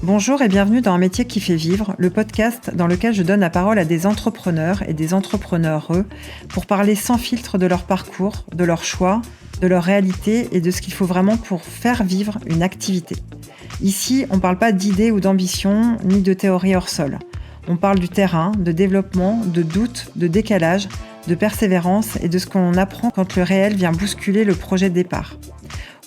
Bonjour et bienvenue dans Un métier qui fait vivre, le podcast dans lequel je donne la parole à des entrepreneurs et des entrepreneureux pour parler sans filtre de leur parcours, de leurs choix, de leur réalité et de ce qu'il faut vraiment pour faire vivre une activité. Ici, on ne parle pas d'idées ou d'ambition, ni de théorie hors sol. On parle du terrain, de développement, de doute, de décalage, de persévérance et de ce qu'on apprend quand le réel vient bousculer le projet de départ.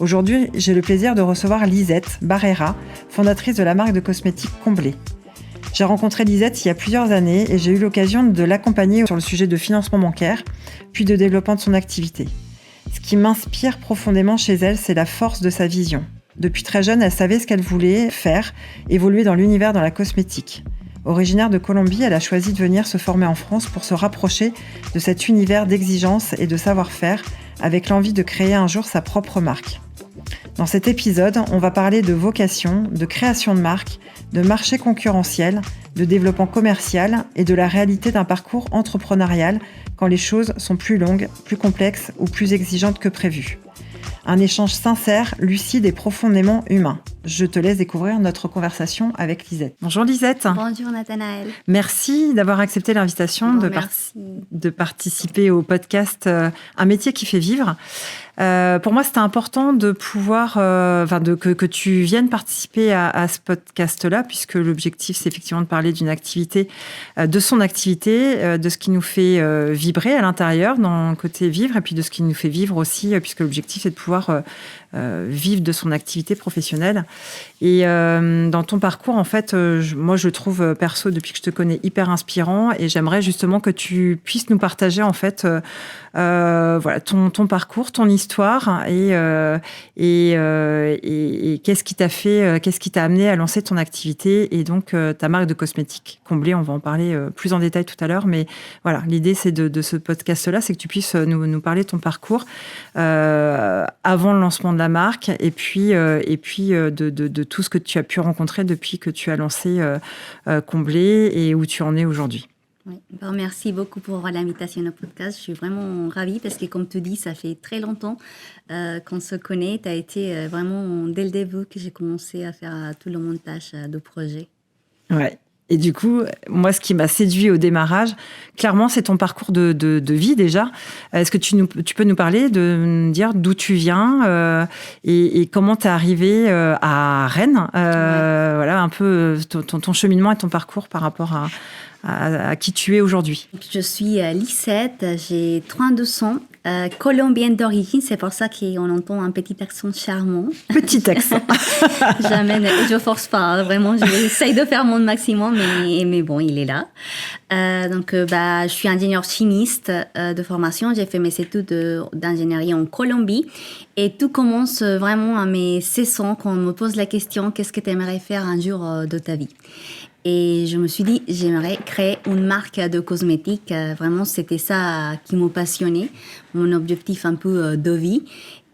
Aujourd'hui, j'ai le plaisir de recevoir Lisette Barrera, fondatrice de la marque de cosmétiques Comblé. J'ai rencontré Lisette il y a plusieurs années et j'ai eu l'occasion de l'accompagner sur le sujet de financement bancaire, puis de développement de son activité. Ce qui m'inspire profondément chez elle, c'est la force de sa vision. Depuis très jeune, elle savait ce qu'elle voulait faire, évoluer dans l'univers de la cosmétique. Originaire de Colombie, elle a choisi de venir se former en France pour se rapprocher de cet univers d'exigence et de savoir-faire, avec l'envie de créer un jour sa propre marque. Dans cet épisode, on va parler de vocation, de création de marque, de marché concurrentiel, de développement commercial et de la réalité d'un parcours entrepreneurial quand les choses sont plus longues, plus complexes ou plus exigeantes que prévu. Un échange sincère, lucide et profondément humain. Je te laisse découvrir notre conversation avec Lisette. Bonjour Lisette. Bonjour Nathanaël. Merci d'avoir accepté l'invitation de participer au podcast Un métier qui fait vivre. Pour moi, c'était important de pouvoir, que tu viennes participer à ce podcast-là, puisque l'objectif, c'est effectivement de parler d'une activité, de son activité, de ce qui nous fait vibrer à l'intérieur, dans le côté vivre, et puis de ce qui nous fait vivre aussi, puisque l'objectif, c'est de pouvoir vivre de son activité professionnelle. Et dans ton parcours, en fait, moi, je le trouve perso, depuis que je te connais, hyper inspirant, et j'aimerais justement que tu puisses nous partager, en fait, ton parcours, ton histoire et qu'est-ce qui t'a fait, qu'est-ce qui t'a amené à lancer ton activité et donc ta marque de cosmétiques Comblé. On va en parler plus en détail tout à l'heure, mais voilà, l'idée c'est de ce podcast-là, c'est que tu puisses nous parler de ton parcours avant le lancement de la marque et puis de tout ce que tu as pu rencontrer depuis que tu as lancé Comblé et où tu en es aujourd'hui. Oui. Merci beaucoup pour l'invitation au podcast. Je suis vraiment ravie parce que, comme tu dis, ça fait très longtemps qu'on se connaît. Tu as été vraiment, dès le début, que j'ai commencé à faire tout le montage de projet. Ouais. Et du coup, moi, ce qui m'a séduit au démarrage, clairement, c'est ton parcours de vie déjà. Est-ce que tu peux nous parler, de nous dire d'où tu viens et comment tu es arrivé à Rennes Voilà, un peu ton cheminement et ton parcours par rapport à qui tu es aujourd'hui. Je suis Lisette, j'ai 32 ans, colombienne d'origine, c'est pour ça qu'on entend un petit accent charmant. Petit accent. Je force pas, vraiment, j'essaye de faire mon maximum, mais bon, il est là. Je suis ingénieure chimiste de formation, j'ai fait mes études d'ingénierie en Colombie et tout commence vraiment à mes 16 ans quand on me pose la question « Qu'est-ce que tu aimerais faire un jour de ta vie ?» Et je me suis dit, j'aimerais créer une marque de cosmétiques. Vraiment, c'était ça qui me passionnait, mon objectif un peu de vie.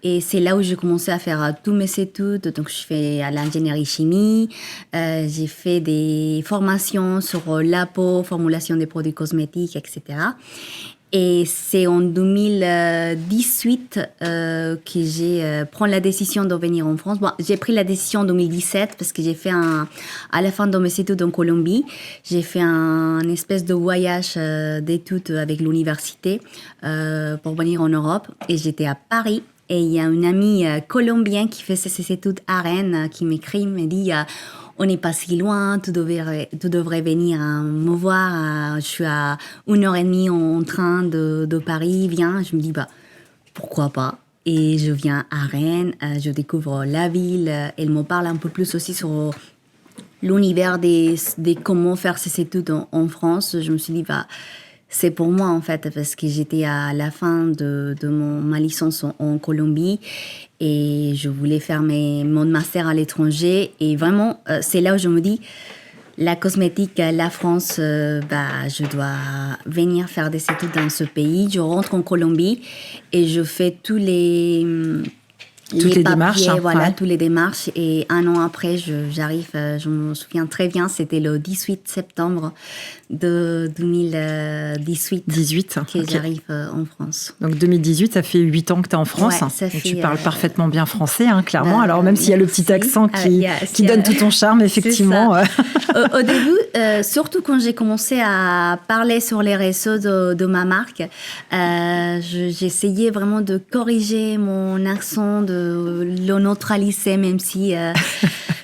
Et c'est là où j'ai commencé à faire tous mes études. Donc, je fais à l'ingénierie chimie. J'ai fait des formations sur la peau, formulation des produits cosmétiques, etc. Et c'est en 2018 que j'ai pris la décision de venir en France. Bon, j'ai pris la décision en 2017 parce que j'ai fait à la fin de mes études en Colombie, j'ai fait un espèce de voyage d'études avec l'université pour venir en Europe. Et j'étais à Paris. Et il y a une amie colombienne qui fait ses études à Rennes qui m'écrit, me dit on n'est pas si loin, tu devrais venir me voir. Je suis à 1h30 en train de Paris, viens. Je me dis, pourquoi pas. Et je viens à Rennes, je découvre la ville. Elle me parle un peu plus aussi sur l'univers des comment faire ses études en France. Je me suis dit, c'est pour moi en fait, parce que j'étais à la fin de ma licence en Colombie et je voulais faire mon master à l'étranger. Et vraiment, c'est là où je me dis, la cosmétique, la France, je dois venir faire des études dans ce pays. Je rentre en Colombie et je fais tous les Toutes les démarches. Voilà, toutes les démarches. Et un an après, j'arrive, je me souviens très bien, c'était le 18 septembre de 2018 que j'arrive en France. Donc 2018, ça fait 8 ans que tu es en France. Tu parles parfaitement bien français, clairement. Alors même s'il y a le petit accent qui donne tout ton charme, effectivement. Au début, surtout quand j'ai commencé à parler sur les réseaux de ma marque, j'essayais vraiment de corriger mon accent, de le neutraliser, même si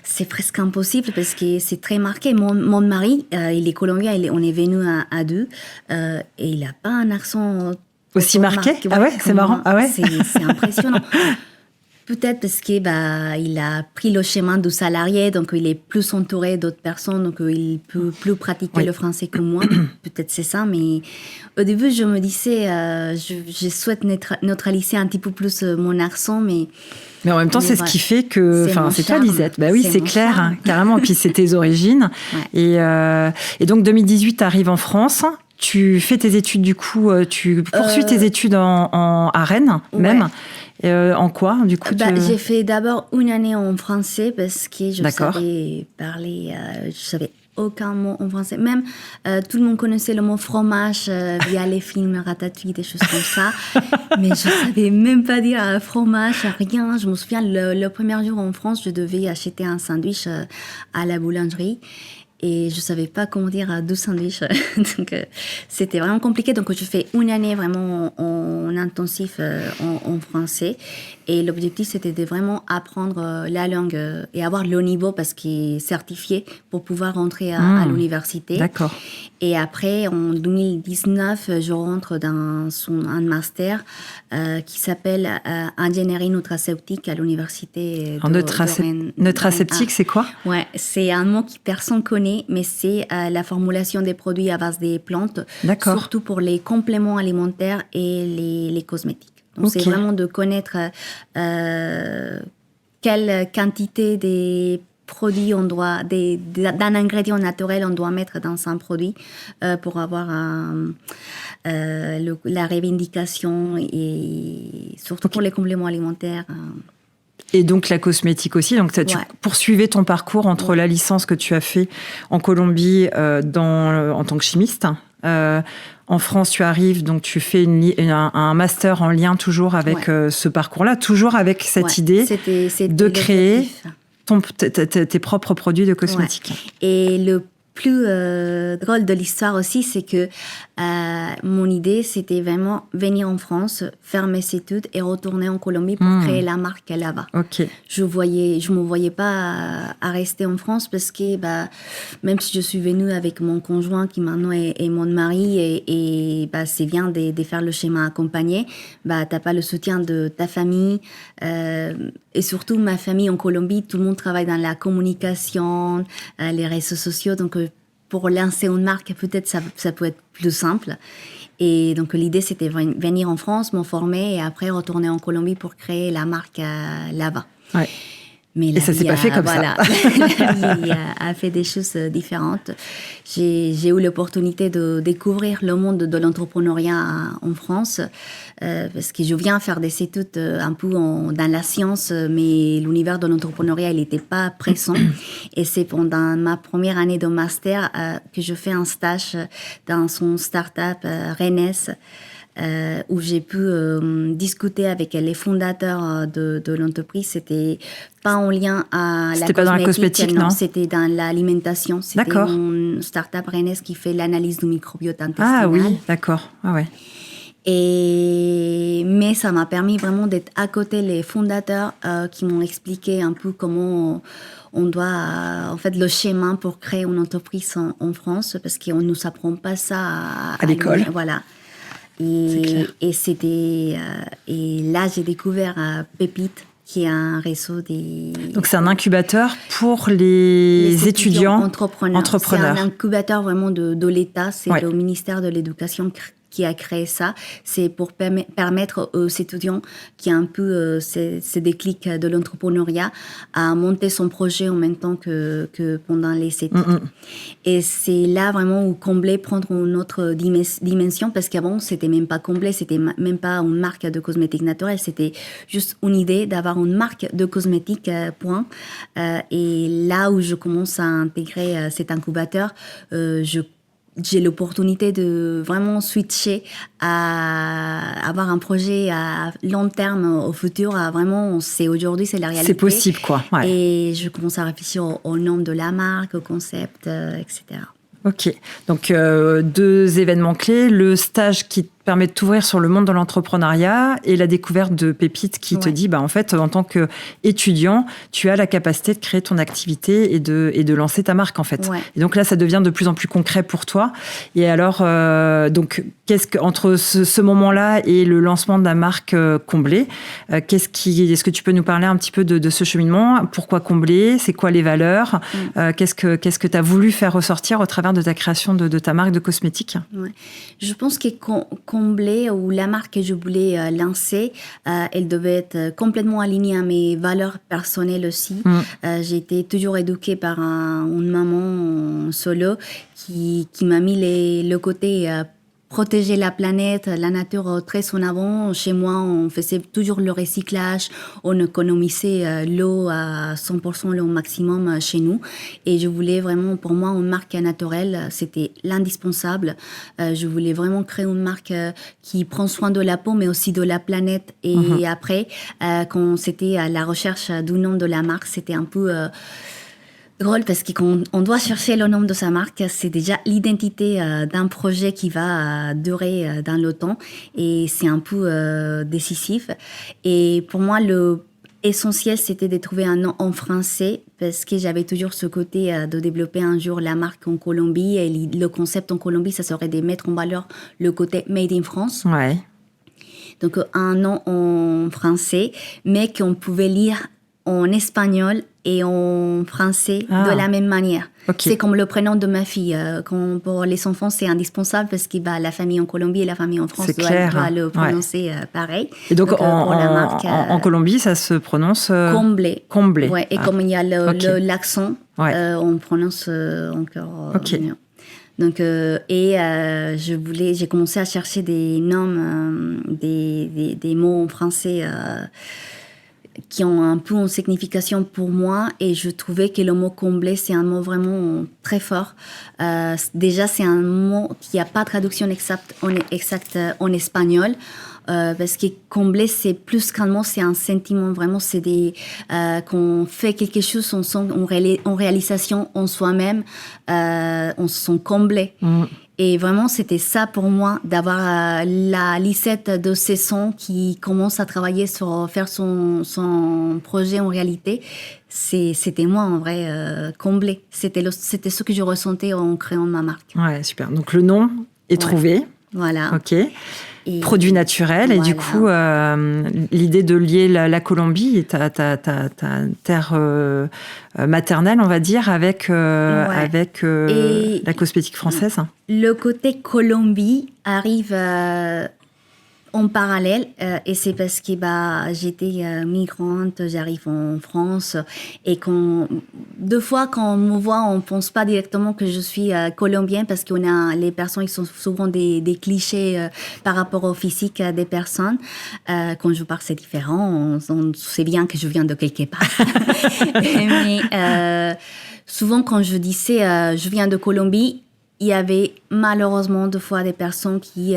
c'est presque impossible parce que c'est très marqué. Mon mari, il est colombien, on est venus à deux, et il n'a pas un accent aussi marqué. Ah ouais, c'est marrant. Ah ouais. C'est impressionnant. Peut-être parce que il a pris le chemin du salarié, donc il est plus entouré d'autres personnes, donc il peut plus pratiquer le français que moi. Peut-être c'est ça, mais au début je me disais, je souhaite neutraliser un petit peu plus mon accent, mais en même temps, c'est ce qui fait que, c'est toi, Lisette. Bah oui, c'est clair, carrément. Et puis c'est tes origines. Ouais. Et donc 2018, tu arrives en France. Tu fais tes études, du coup, tu poursuis tes études à Rennes, même. En quoi, du coup J'ai fait d'abord une année en français parce que je savais parler, je savais aucun mot en français. Même, tout le monde connaissait le mot fromage via les films Ratatouille, des choses comme ça. Mais je savais même pas dire fromage, rien. Je me souviens, le premier jour en France, je devais acheter un sandwich à la boulangerie. Et je savais pas comment dire 12 sandwichs. Donc, c'était vraiment compliqué. Donc, je fais une année vraiment en intensif en français. Et l'objectif, c'était de vraiment apprendre la langue et avoir le niveau parce qu'il est certifié pour pouvoir rentrer à l'université. D'accord. Et après, en 2019, je rentre dans un master qui s'appelle ingénierie nutraceutique à l'université de Rennes. Nutraceutique, c'est quoi? Ouais, c'est un mot que personne connaît, mais c'est la formulation des produits à base des plantes, surtout pour les compléments alimentaires et les cosmétiques. Donc, c'est vraiment de connaître quelle quantité des produits d'un ingrédient naturel on doit mettre dans un produit pour avoir la revendication et surtout pour les compléments alimentaires. Et donc la cosmétique aussi. Donc tu poursuivais ton parcours entre la licence que tu as fait en Colombie en tant que chimiste. En France, tu arrives, donc tu fais un master en lien toujours avec ce parcours-là, toujours avec cette idée de créer tes propres produits de cosmétiques. Ouais. Et le plus drôle de l'histoire aussi, c'est que mon idée, c'était vraiment venir en France, faire mes études et retourner en Colombie pour créer la marque là-bas. Okay. Je me voyais pas à rester en France parce que même si je suis venue avec mon conjoint qui maintenant est mon mari et c'est bien de faire le schéma accompagné, t'as pas le soutien de ta famille et surtout ma famille en Colombie, tout le monde travaille dans la communication, les réseaux sociaux, donc pour lancer une marque, peut-être ça peut être plus simple. Et donc, l'idée, c'était venir en France, me former et après retourner en Colombie pour créer la marque là-bas. Ouais. Mais et ça s'est pas fait comme ça. La vie a fait des choses différentes. J'ai eu l'opportunité de découvrir le monde de l'entrepreneuriat en France parce que je viens faire des études un peu dans la science, mais l'univers de l'entrepreneuriat, il n'était pas présent. Et c'est pendant ma première année de master que je fais un stage dans son start-up Rennes. Où j'ai pu discuter avec les fondateurs de l'entreprise. C'était pas en lien à la cosmétique. C'était pas dans la cosmétique, non? C'était dans l'alimentation. C'était une start-up rennaise qui fait l'analyse du microbiote intestinal. Ah oui, d'accord. Ah ouais. Mais ça m'a permis vraiment d'être à côté les fondateurs qui m'ont expliqué un peu comment on doit, en fait, le schéma pour créer une entreprise en France, parce qu'on ne nous apprend pas ça à l'école. Voilà. Et là, j'ai découvert Pépite, qui est un réseau des... Donc, c'est un incubateur pour les étudiants entrepreneurs. C'est un incubateur vraiment de l'État. C'est le ministère de l'Éducation qui a créé ça, c'est pour permettre aux étudiants qui ont un peu ces déclics de l'entrepreneuriat à monter son projet en même temps que pendant les études. Et c'est là vraiment où Comblé prendre une autre dimension, parce qu'avant, c'était même pas Comblé, c'était même pas une marque de cosmétiques naturels, c'était juste une idée d'avoir une marque de cosmétiques, point. Et là où je commence à intégrer cet incubateur, j'ai l'opportunité de vraiment switcher à avoir un projet à long terme au futur. Aujourd'hui, c'est la réalité. C'est possible, quoi. Ouais. Et je commence à réfléchir au nom de la marque, au concept, etc. Ok. Donc, 2 événements clés. Le stage qui te permet de t'ouvrir sur le monde de l'entrepreneuriat et la découverte de pépites qui te dit, en fait, en tant qu'étudiant, tu as la capacité de créer ton activité et de lancer ta marque, en fait. Ouais. Et donc là, ça devient de plus en plus concret pour toi. Et alors, donc, entre ce moment-là et le lancement de la marque Comblé, est-ce que tu peux nous parler un petit peu de ce cheminement? Pourquoi Comblé? C'est quoi les valeurs? Qu'est-ce que tu as voulu faire ressortir au travers de ta création de ta marque de cosmétiques? Ouais. Je pense que Comblé, ou la marque que je voulais lancer, elle devait être complètement alignée à mes valeurs personnelles aussi. J'ai été toujours éduquée par une maman solo qui m'a mis le côté protéger la planète, la nature très en avant. Chez moi, on faisait toujours le recyclage, on économisait l'eau à 100%, l'eau au maximum chez nous. Et je voulais vraiment, pour moi, une marque naturelle, c'était l'indispensable. Je voulais vraiment créer une marque qui prend soin de la peau, mais aussi de la planète. Et après, quand c'était à la recherche du nom de la marque, c'était un peu drôle, parce qu'on doit chercher le nom de sa marque. C'est déjà l'identité d'un projet qui va durer dans le temps, et c'est un peu décisif. Et pour moi, le essentiel, c'était de trouver un nom en français, parce que j'avais toujours ce côté de développer un jour la marque en Colombie, et le concept en Colombie, ça serait de mettre en valeur le côté Made in France. Ouais. Donc un nom en français, mais qu'on pouvait lire en espagnol et en français de la même manière. Okay. C'est comme le prénom de ma fille. Pour les enfants, c'est indispensable, parce que la famille en Colombie et la famille en France doit le prononcer pareil. Et donc en Colombie, ça se prononce Comblé. Comblé. Ouais, et comme il y a l'accent, on prononce encore mieux. Donc, j'ai commencé à chercher des noms, des mots en français qui ont un peu une signification pour moi, et je trouvais que le mot Comblé, c'est un mot vraiment très fort. Déjà, c'est un mot qui n'a pas de traduction exacte en espagnol, parce que combler, c'est plus qu'un mot, c'est un sentiment, vraiment, c'est qu'on fait quelque chose, on sent en réalisation en soi-même, on se sent comblé. Et vraiment, c'était ça pour moi, d'avoir la Lisette de Cesson qui commence à travailler sur faire son projet en réalité. C'était moi, en vrai, comblé. C'était ce que je ressentais en créant ma marque. Ouais, super. Donc, le nom est trouvé. Voilà. OK. Produit naturel. Et du coup, l'idée de lier la Colombie et ta terre maternelle, on va dire, avec la cosmétique française. Le côté Colombie arrive en parallèle, et c'est parce que j'étais migrante, j'arrive en France, et deux fois quand on me voit, on pense pas directement que je suis colombienne, parce les personnes, ils sont souvent des clichés par rapport au physique des personnes. Quand je parle, c'est différent, on sait bien que je viens de quelque part. Mais souvent quand je disais je viens de Colombie, il y avait malheureusement deux fois des personnes qui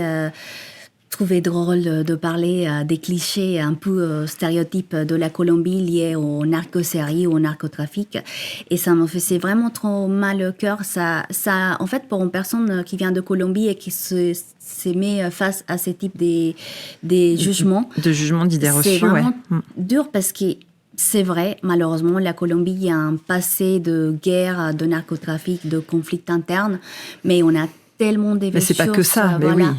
trouvé drôle de parler des clichés un peu stéréotypes de la Colombie liés au narcosérie ou au narcotrafic. Et ça me faisait vraiment trop mal au cœur. Ça, en fait, pour une personne qui vient de Colombie et qui se met face à ce type des jugements. De jugements, d'idées reçues, c'est vraiment dur, parce que c'est vrai, malheureusement, la Colombie, il y a un passé de guerre, de narcotrafic, de conflits internes, mais on a tellement des choses pas que ça,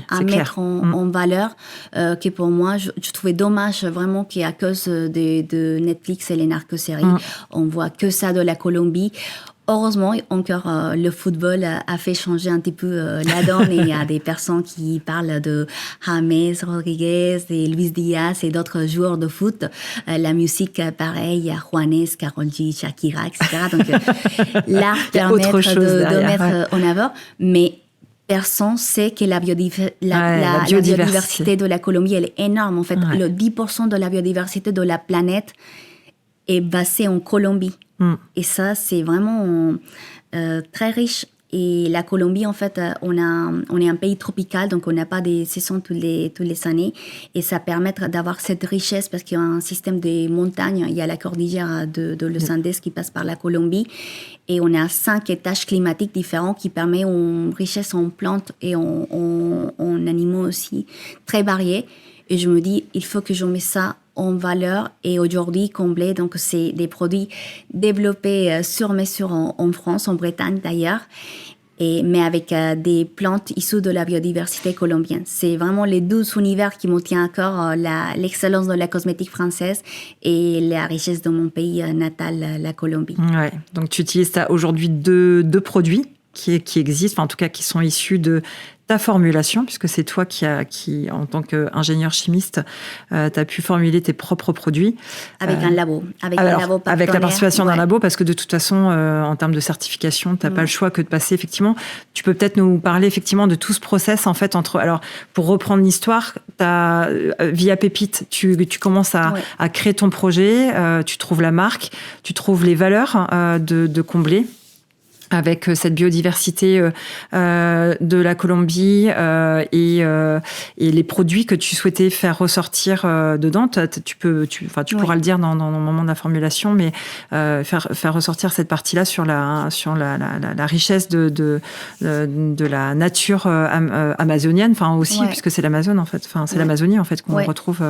à mettre en valeur, que pour moi, je trouvais dommage vraiment qu'à cause de Netflix et les narcoséries, on voit que ça de la Colombie. Heureusement, encore, le football a fait changer un petit peu la donne et il y a des personnes qui parlent de James Rodriguez et Luis Diaz et d'autres joueurs de foot. La musique, pareil, il y a Juanes, Karol G, Shakira, etc. Donc, l'art permet de mettre en avant, mais personne sait que la biodiversité de la Colombie, elle est énorme. En fait, le 10% de la biodiversité de la planète est basée en Colombie. Et ça, c'est vraiment très riche. Et la Colombie, en fait, on est un pays tropical, donc on n'a pas des saisons toutes les années. Et ça permet d'avoir cette richesse parce qu'il y a un système de montagnes. Il y a la cordillère de Los Andes qui passe par la Colombie. Et on a 5 étages climatiques différents qui permettent une richesse en plantes et en animaux aussi très variés. Et je me dis, il faut que je mette ça en valeur et aujourd'hui comblé. Donc, c'est des produits développés sur mesure en France, en Bretagne d'ailleurs, mais avec des plantes issues de la biodiversité colombienne. C'est vraiment les 12 univers qui me tiennent à cœur, l'excellence de la cosmétique française et la richesse de mon pays natal, la Colombie. Ouais. Donc, tu utilises aujourd'hui deux produits qui existent, enfin, en tout cas qui sont issus de ta formulation, puisque c'est toi qui, en tant qu'ingénieur chimiste, tu as pu formuler tes propres produits. Avec un labo. Avec la participation d'un labo, parce que de toute façon, en termes de certification, tu n'as pas le choix que de passer, effectivement. Tu peux peut-être nous parler, effectivement, de tout ce process, en fait, alors, pour reprendre l'histoire, via Pépite, tu commences à créer ton projet, tu trouves la marque, tu trouves les valeurs de combler avec cette biodiversité de la Colombie et les produits que tu souhaitais faire ressortir dedans. Tu pourras le dire dans le moment de la formulation, mais faire ressortir cette partie-là sur la richesse de la nature amazonienne, enfin aussi puisque c'est l'Amazone en fait, enfin c'est l'Amazonie en fait qu'on retrouve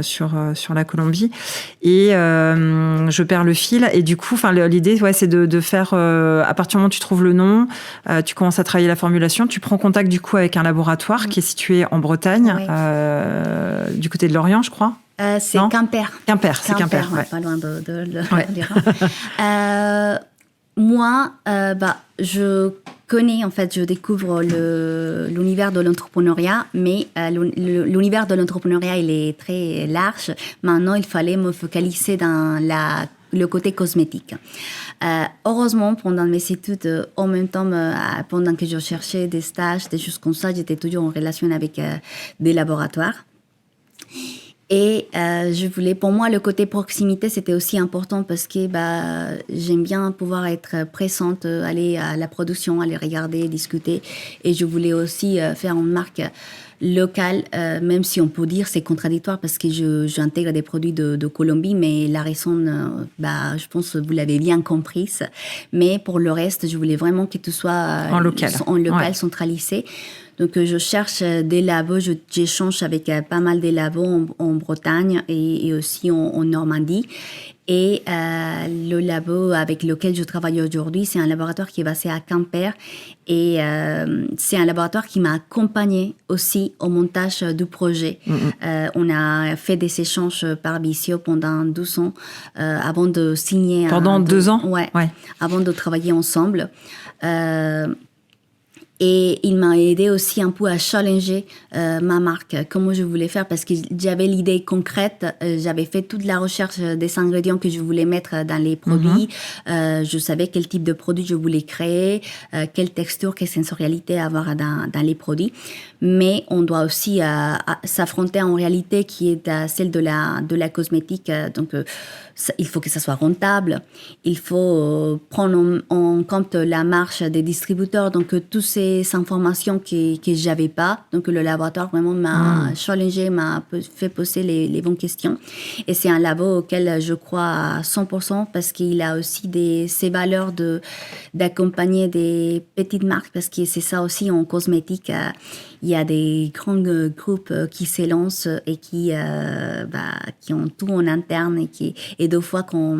sur la Colombie. Et je perds le fil et du coup, enfin l'idée c'est de faire à partir du moment où tu trouves le nom, tu commences à travailler la formulation, tu prends contact du coup avec un laboratoire qui est situé en Bretagne, du côté de Lorient, je crois. C'est Quimper. C'est Quimper. Pas loin de l'Iran. Moi, je connais, en fait, je découvre l'univers de l'entrepreneuriat, mais l'univers de l'entrepreneuriat, il est très large. Maintenant, il fallait me focaliser dans le côté cosmétique. Heureusement, pendant mes études, en même temps, pendant que je cherchais des stages, des choses comme ça, j'étais toujours en relation avec des laboratoires. Et pour moi, le côté proximité, c'était aussi important parce que j'aime bien pouvoir être présente, aller à la production, aller regarder, discuter. Et je voulais aussi faire une marque locale, même si on peut dire c'est contradictoire parce que j'intègre des produits de Colombie, mais la raison, je pense que vous l'avez bien comprise. Mais pour le reste, je voulais vraiment que tout soit en local, centralisé. Donc, je cherche des labos, j'échange avec pas mal de labos en Bretagne et aussi en Normandie. Et le labo avec lequel je travaille aujourd'hui, c'est un laboratoire qui est basé à Quimper. Et c'est un laboratoire qui m'a accompagnée aussi au montage du projet. On a fait des échanges par visio pendant 12 ans avant de signer. Pendant 2 ans? Ouais. Avant de travailler ensemble. Et il m'a aidé aussi un peu à challenger ma marque, comment je voulais faire, parce que j'avais l'idée concrète, j'avais fait toute la recherche des ingrédients que je voulais mettre dans les produits, je savais quel type de produit je voulais créer, quelle texture, quelle sensorialité avoir dans les produits. Mais on doit aussi s'affronter en réalité qui est celle de la cosmétique, donc il faut que ça soit rentable, il faut prendre en compte la marge des distributeurs, donc toutes ces informations que j'avais pas, donc le laboratoire vraiment m'a challengé, m'a fait poser les bonnes questions, et c'est un labo auquel je crois à 100% parce qu'il a aussi ces valeurs d'accompagner des petites marques, parce que c'est ça aussi en cosmétique. Il y a des grands groupes qui s'élancent et qui ont tout en interne et deux fois quand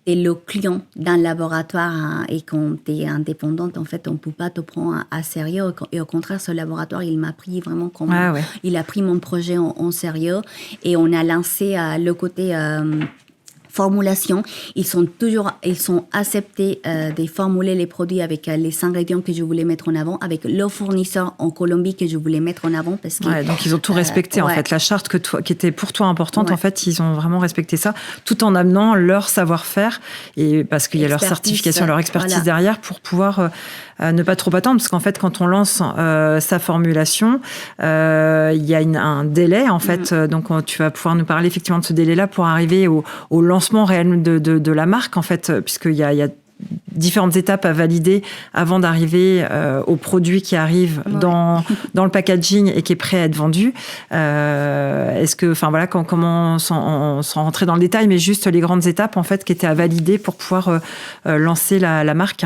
t'es le client d'un laboratoire et quand t'es indépendante, en fait, on peut pas te prendre à sérieux. Et au contraire, ce laboratoire, il m'a pris vraiment comme... il a pris mon projet en sérieux et on a lancé le côté formulation, ils sont acceptés de formuler les produits avec les ingrédients que je voulais mettre en avant, avec le fournisseur en Colombie que je voulais mettre en avant. Parce que, donc ils ont tout respecté, en fait. La charte qui était pour toi importante, en fait, ils ont vraiment respecté ça, tout en amenant leur savoir-faire, et parce qu'il y a leur certification, leur expertise derrière, pour pouvoir ne pas trop attendre, parce qu'en fait, quand on lance sa formulation, il y a un délai, en fait, donc tu vas pouvoir nous parler effectivement de ce délai-là pour arriver au lancement réel de la marque, en fait, puisqu'il y a différentes étapes à valider avant d'arriver au produit qui arrive dans le packaging et qui est prêt à être vendu. Est-ce que, enfin voilà, comment sans rentrer dans le détail, mais juste les grandes étapes en fait qui étaient à valider pour pouvoir lancer la marque.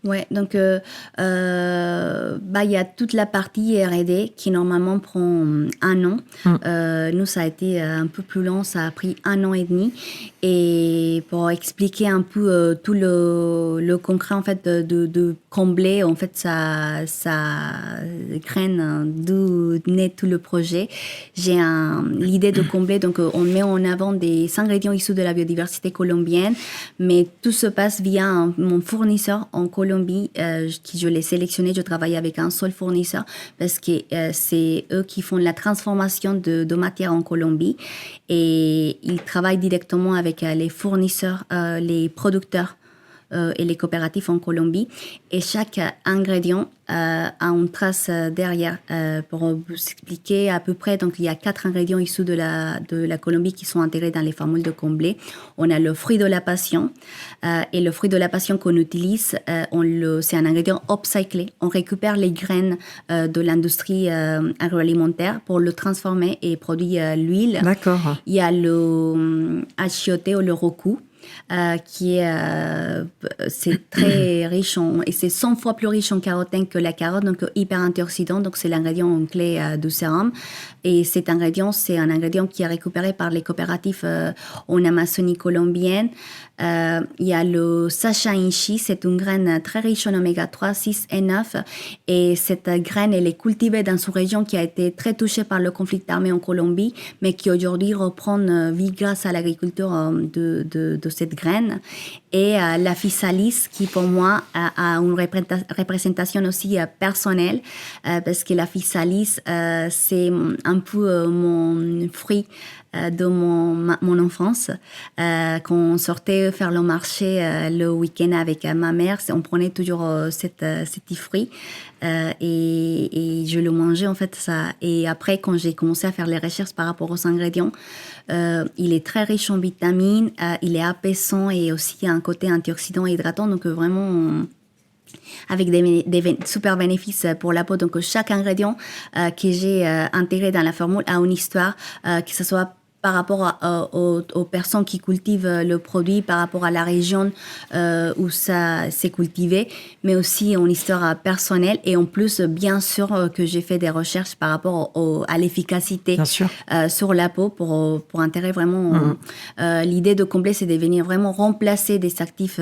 Ouais, donc il y a toute la partie R&D qui normalement prend 1 an. Nous, ça a été un peu plus long, ça a pris 1 an et demi. Et pour expliquer un peu tout le concret en fait de combler en fait ça graine d'où naît tout le projet. J'ai l'idée de combler, donc on met en avant des ingrédients issus de la biodiversité colombienne, mais tout se passe via mon fournisseur en Colombie. Qui je l'ai sélectionné, je travaille avec un seul fournisseur parce que c'est eux qui font la transformation de matière en Colombie, et ils travaillent directement avec les fournisseurs, les producteurs et les coopératives en Colombie, et chaque ingrédient a une trace derrière. Pour vous expliquer à peu près, donc il y a 4 ingrédients issus de la Colombie qui sont intégrés dans les formules de comblé. On a le fruit de la passion, et le fruit de la passion qu'on utilise, c'est un ingrédient upcyclé. On récupère les graines de l'industrie agroalimentaire pour le transformer et produire l'huile. D'accord. Il y a le achiote ou le roku, qui est c'est très riche et c'est 100 fois plus riche en carotène que la carotte, donc hyper antioxydant, donc c'est l'ingrédient clé du sérum. Et cet ingrédient, c'est un ingrédient qui est récupéré par les coopératives en Amazonie colombienne. Il y a le sacha inchi, c'est une graine très riche en oméga 3, 6 et 9, et cette graine, elle est cultivée dans une région qui a été très touchée par le conflit armé en Colombie, mais qui aujourd'hui reprend vie grâce à l'agriculture de cette graine. Et la physalis, qui pour moi a une représentation aussi personnelle, parce que la physalis, c'est un peu mon fruit de mon enfance. Quand on sortait faire le marché le week-end avec ma mère, on prenait toujours cet fruit et je le mangeais en fait ça. Et après, quand j'ai commencé à faire les recherches par rapport aux ingrédients, il est très riche en vitamines, il est apaisant et aussi un côté antioxydant et hydratant, donc vraiment avec des super bénéfices pour la peau. Donc chaque ingrédient que j'ai intégré dans la formule a une histoire, que ce soit par rapport aux personnes qui cultivent le produit, par rapport à la région où ça s'est cultivé, mais aussi une histoire personnelle. Et en plus, bien sûr, que j'ai fait des recherches par rapport à l'efficacité sur la peau pour intégrer vraiment... l'idée de combler, c'est de venir vraiment remplacer des actifs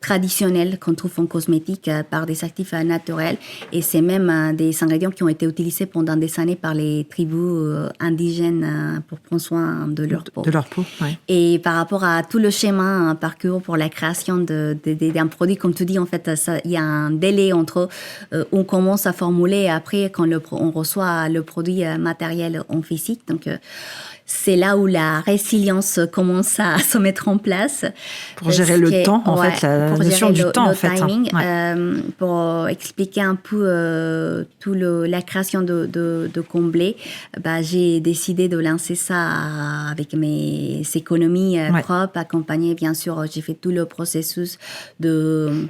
traditionnels qu'on trouve en cosmétique par des actifs naturels. Et c'est même des ingrédients qui ont été utilisés pendant des années par les tribus indigènes pour prendre soin de leur peau. De leur peau, oui. Et par rapport à tout le schéma, un parcours pour la création d'un produit, comme tu dis, en fait, il y a un délai entre on commence à formuler et après, quand on reçoit le produit matériel en physique. Donc, c'est là où la résilience commence à se mettre en place. Pour gérer le temps, en fait, la notion du temps, en fait. Timing, pour expliquer un peu la création de Comblé, j'ai décidé de lancer ça avec mes économies propres, accompagnées, bien sûr, j'ai fait tout le processus de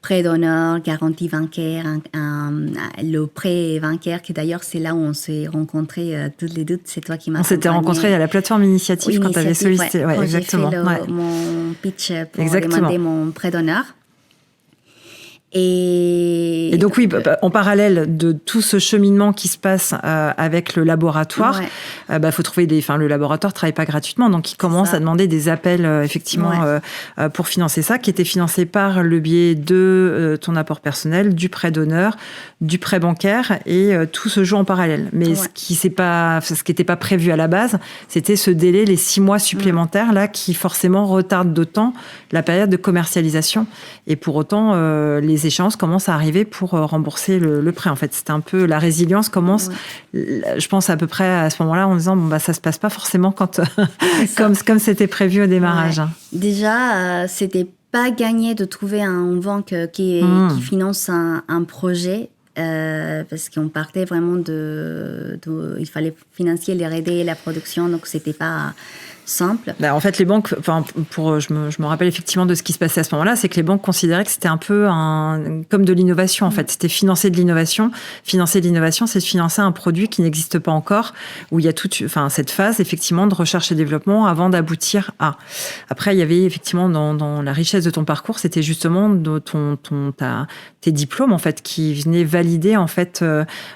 prêt d'honneur, garantie bancaire, le prêt bancaire, qui d'ailleurs, c'est là où on s'est rencontrés toutes les deux. C'est toi qui m'as accompagnée. On s'était rencontrés à la plateforme Initiative quand tu avais sollicité. Ouais, exactement. J'ai fait mon pitch pour demander mon prêt d'honneur. Et donc oui, en parallèle de tout ce cheminement qui se passe avec le laboratoire, faut trouver le laboratoire travaille pas gratuitement, donc il commence à demander des appels effectivement pour financer ça, qui était financé par le biais de ton apport personnel, du prêt d'honneur, du prêt bancaire, et tout se joue en parallèle. Mais ce qui n'était pas prévu à la base, c'était ce délai, les 6 mois supplémentaires là, qui forcément retardent d'autant la période de commercialisation. Et pour autant, les échéances commencent à arriver pour rembourser le prêt. En fait, c'était un peu la résilience commence, je pense à peu près à ce moment-là, en disant ça se passe pas forcément quand comme c'était prévu au démarrage. Ouais. Déjà, c'était pas gagné de trouver une banque qui finance un projet. Parce qu'on partait vraiment il fallait financer les R&D et la production, donc c'était pas simple. En fait, les banques, je me rappelle effectivement de ce qui se passait à ce moment-là, c'est que les banques considéraient que c'était un peu comme de l'innovation. En fait, c'était financer de l'innovation. Financer de l'innovation, c'est de financer un produit qui n'existe pas encore, où il y a cette phase effectivement de recherche et développement avant d'aboutir à. Après, il y avait effectivement dans la richesse de ton parcours, c'était justement de tes diplômes en fait qui venaient valider en fait,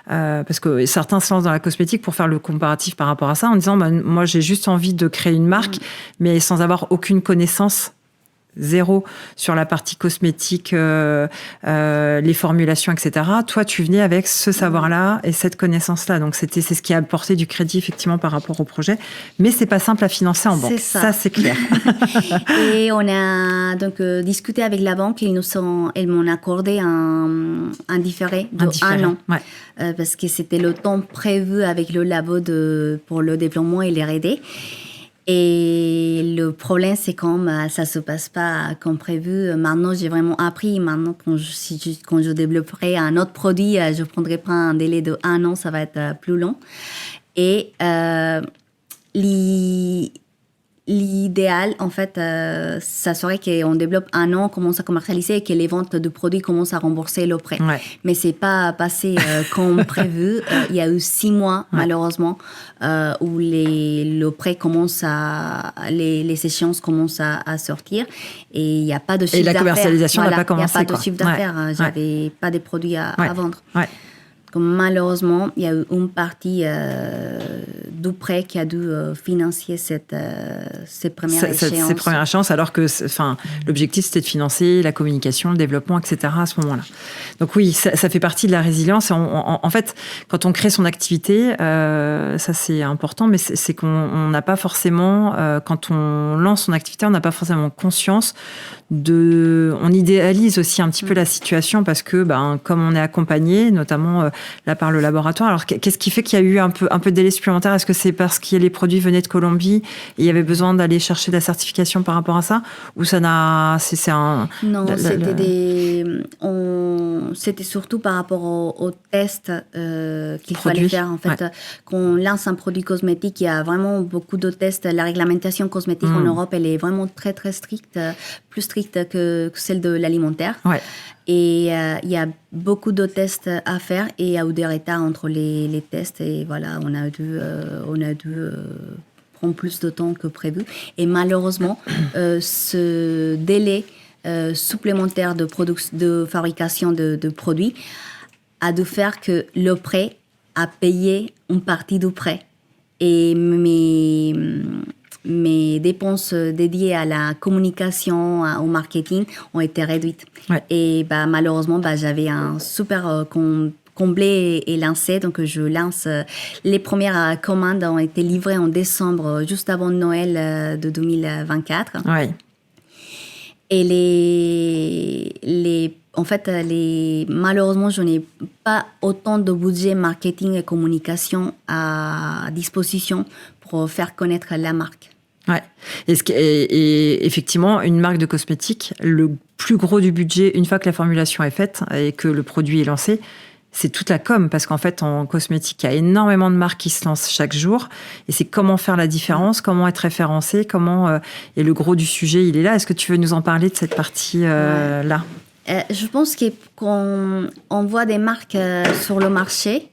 parce que certains se lancent dans la cosmétique pour faire le comparatif par rapport à ça en disant moi j'ai juste envie de créer une marque, mais sans avoir aucune connaissance, zéro, sur la partie cosmétique, les formulations, etc. Toi, tu venais avec ce savoir-là et cette connaissance-là. Donc, c'est ce qui a apporté du crédit, effectivement, par rapport au projet. Mais c'est pas simple à financer en banque. C'est ça, c'est clair. Et on a donc discuté avec la banque. Ils m'ont accordé un différé de 1 an. Ouais. Parce que c'était le temps prévu avec le labo pour le développement et les R&D. Et le problème, c'est quand ça se passe pas comme prévu. Maintenant, j'ai vraiment appris. Maintenant, quand je développerai un autre produit, je prendrai pas un délai de 1 an, ça va être plus long. Et l'idéal, en fait, ça serait qu'on développe 1 an, on commence à commercialiser et que les ventes de produits commencent à rembourser le prêt. Ouais. Mais c'est pas passé comme prévu. Il y a eu 6 mois, malheureusement, où le prêt commence les échéances commencent à sortir et il n'y a pas de chiffre d'affaires. Et la commercialisation n'a pas commencé. Il n'y a pas de chiffre d'affaires. J'avais pas des produits à vendre. Ouais. Malheureusement, il y a eu une partie du prêt qui a dû financer ces premières échéances. Ces premières échéances, alors que l'objectif, c'était de financer la communication, le développement, etc. à ce moment-là. Donc oui, ça fait partie de la résilience. En fait, quand on crée son activité, ça c'est important, mais c'est qu'on n'a pas forcément, quand on lance son activité, on n'a pas forcément conscience on idéalise aussi un petit peu la situation parce que, comme on est accompagné, notamment là par le laboratoire. Alors, qu'est-ce qui fait qu'il y a eu un peu de délai supplémentaire ? Est-ce que c'est parce que les produits venaient de Colombie et il y avait besoin d'aller chercher la certification par rapport à ça ? Ou ça n'a... Non, c'était surtout par rapport aux tests qu'il fallait faire. En fait, quand on lance un produit cosmétique, il y a vraiment beaucoup de tests. La réglementation cosmétique en Europe, elle est vraiment très, très stricte, plus stricte que celle de l'alimentaire. Ouais. Et il y a beaucoup de tests à faire et il y a eu des retards entre les tests. Et voilà, on a dû prendre plus de temps que prévu. Et malheureusement, ce délai supplémentaire de fabrication de produits a dû faire que le prêt a payé une partie du prêt. Et mes dépenses dédiées à la communication, au marketing ont été réduites. Ouais. Et malheureusement, j'avais un super comblé et lancé. Donc, je lance. Les premières commandes ont été livrées en décembre, juste avant Noël de 2024. Ouais. Et malheureusement, je n'ai pas autant de budget marketing et communication à disposition pour faire connaître la marque. Ouais. Et effectivement, une marque de cosmétique, le plus gros du budget, une fois que la formulation est faite et que le produit est lancé, c'est toute la com, parce qu'en fait, en cosmétique, il y a énormément de marques qui se lancent chaque jour, et c'est comment faire la différence, comment être référencé, et le gros du sujet, il est là. Est-ce que tu veux nous en parler de cette partie-là ? Je pense qu'on voit des marques sur le marché.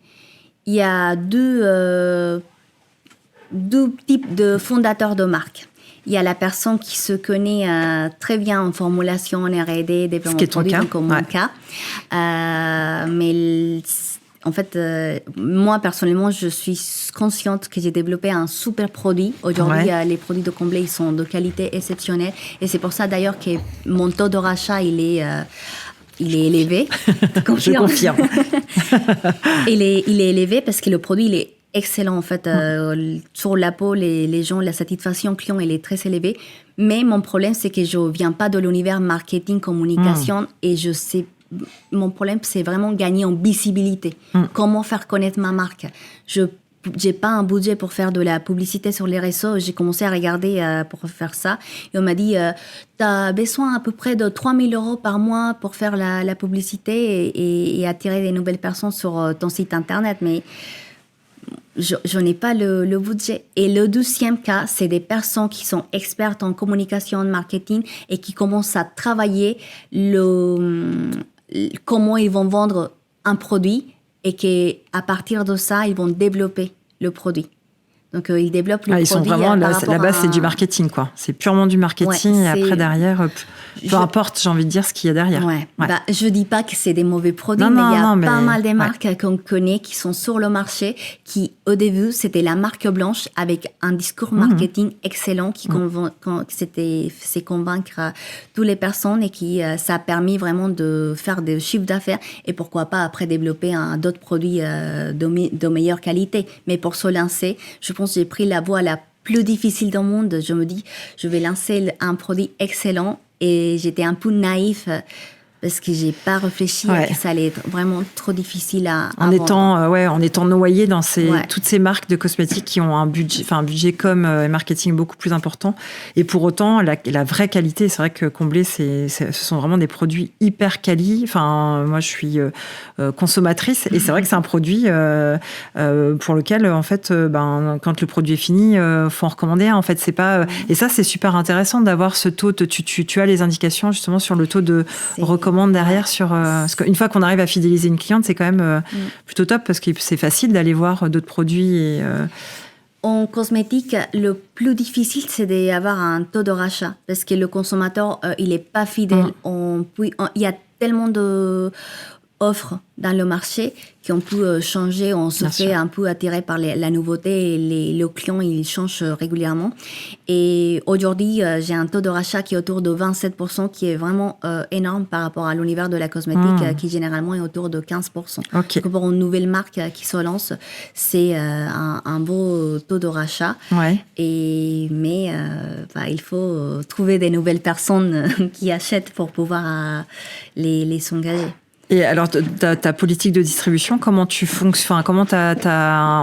Il y a deux types de fondateurs de marques. il y a la personne qui se connaît très bien en formulation, en R&D, développement de produits, comme mon cas. Mais en fait, moi, personnellement, je suis consciente que j'ai développé un super produit. Aujourd'hui, les produits de Comblé, ils sont de qualité exceptionnelle. Et c'est pour ça, d'ailleurs, que mon taux de rachat, il est élevé. Je confirme. il est élevé parce que le produit, il est excellent, en fait. Sur la peau, les gens, la satisfaction client, elle est très élevée. Mais mon problème, c'est que je ne viens pas de l'univers marketing, communication, et je sais. Mon problème, c'est vraiment gagner en visibilité. Comment faire connaître ma marque? Je n'ai pas un budget pour faire de la publicité sur les réseaux. J'ai commencé à regarder pour faire ça. Et on m'a dit, tu as besoin à peu près de 3 000 € par mois pour faire la publicité et attirer des nouvelles personnes sur ton site Internet. Mais je n'ai pas le budget. Et le deuxième cas, c'est des personnes qui sont expertes en communication, en marketing et qui commencent à travailler comment ils vont vendre un produit et qu'à partir de ça, ils vont développer le produit. Donc, ils développent le produit. Ils sont vraiment, la base, c'est du marketing, quoi. C'est purement du marketing. Et après, derrière, peu importe, j'ai envie de dire, ce qu'il y a derrière. Bah, je ne dis pas que c'est des mauvais produits, mais il y a pas mal de marques qu'on connaît qui sont sur le marché, qui, au début, c'était la marque blanche avec un discours marketing excellent qui s'est convaincre toutes les personnes et qui ça a permis vraiment de faire des chiffres d'affaires et pourquoi pas après développer d'autres produits de meilleure qualité. Mais pour se lancer, je pense que j'ai pris la voie la plus difficile du monde. Je me dis, je vais lancer un produit excellent et j'étais un peu naïf parce que j'ai pas réfléchi à que ça allait être vraiment trop difficile à vendre. En étant noyé dans toutes ces marques de cosmétiques qui ont un budget com et marketing beaucoup plus important. Et pour autant, la vraie qualité, c'est vrai que Comblé, ce sont vraiment des produits hyper quali. Enfin, moi, je suis consommatrice et c'est vrai que c'est un produit pour lequel, en fait, quand le produit est fini, faut en recommander un. En fait, c'est pas. Et ça, c'est super intéressant d'avoir ce taux. Tu as les indications justement sur le taux de recommandation derrière parce qu'une fois qu'on arrive à fidéliser une cliente, c'est quand même plutôt top parce que c'est facile d'aller voir d'autres produits. En cosmétique, le plus difficile, c'est d'avoir un taux de rachat parce que le consommateur, il n'est pas fidèle. Il y a tellement d'offres dans le marché qui ont pu changer. On se fait un peu attirer par la nouveauté et le client, il change régulièrement. Et aujourd'hui, j'ai un taux de rachat qui est autour de 27%, qui est vraiment énorme par rapport à l'univers de la cosmétique, qui généralement est autour de 15%. Donc pour une nouvelle marque qui se lance, c'est un beau taux de rachat. Mais il faut trouver des nouvelles personnes qui achètent pour pouvoir les s'engager. Et alors, ta politique de distribution, comment tu fonctionnes? Enfin, comment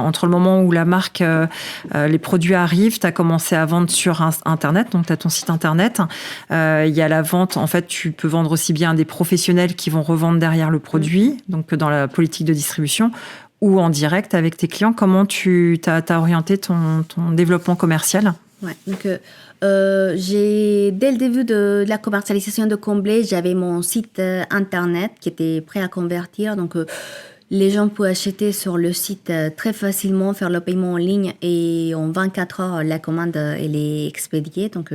entre le moment où la marque, les produits arrivent, tu as commencé à vendre sur Internet, donc tu as ton site Internet. Il y a la vente, en fait, tu peux vendre aussi bien à des professionnels qui vont revendre derrière le produit, donc dans la politique de distribution, ou en direct avec tes clients. Comment tu as orienté ton développement commercial? Donc, dès le début de la commercialisation de Comblé, j'avais mon site Internet qui était prêt à convertir. Donc, les gens pouvaient acheter sur le site très facilement, faire le paiement en ligne et en 24 heures, la commande elle est expédiée. Donc,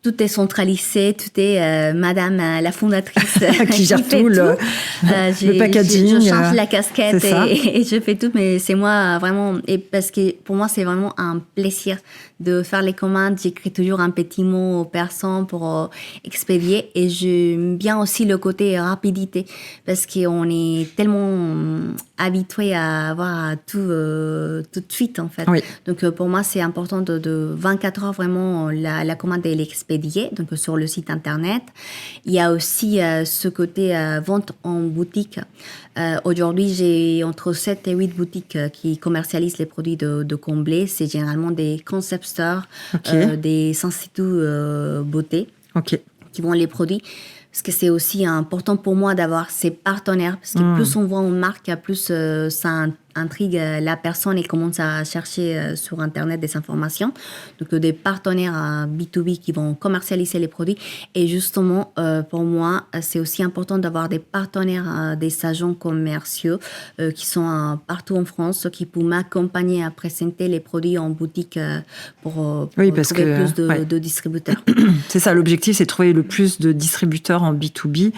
tout est centralisé, tout est Madame la fondatrice qui gère tout, le packaging. Je change la casquette et je fais tout, mais c'est moi vraiment, et parce que pour moi c'est vraiment un plaisir de faire les commandes. J'écris toujours un petit mot aux personnes pour expédier et j'aime bien aussi le côté rapidité parce qu'on est tellement habitué à avoir tout de suite en fait. Donc pour moi c'est important de 24 heures vraiment la commande elle est expédiée donc sur le site internet. Il y a aussi ce côté vente en boutique. Aujourd'hui j'ai entre 7 et 8 boutiques qui commercialisent les produits de Comblé. C'est généralement des concept stores, des instituts beauté qui vendent les produits. Parce que c'est aussi important pour moi d'avoir ces partenaires. Parce que plus on voit une marque, plus ça intrigue la personne et commence à chercher sur Internet des informations. Donc, des partenaires B2B qui vont commercialiser les produits. Et justement, pour moi, c'est aussi important d'avoir des partenaires, des agents commerciaux qui sont partout en France, qui peuvent m'accompagner à présenter les produits en boutique pour trouver plus de distributeurs. C'est ça, l'objectif, c'est de trouver le plus de distributeurs en B2B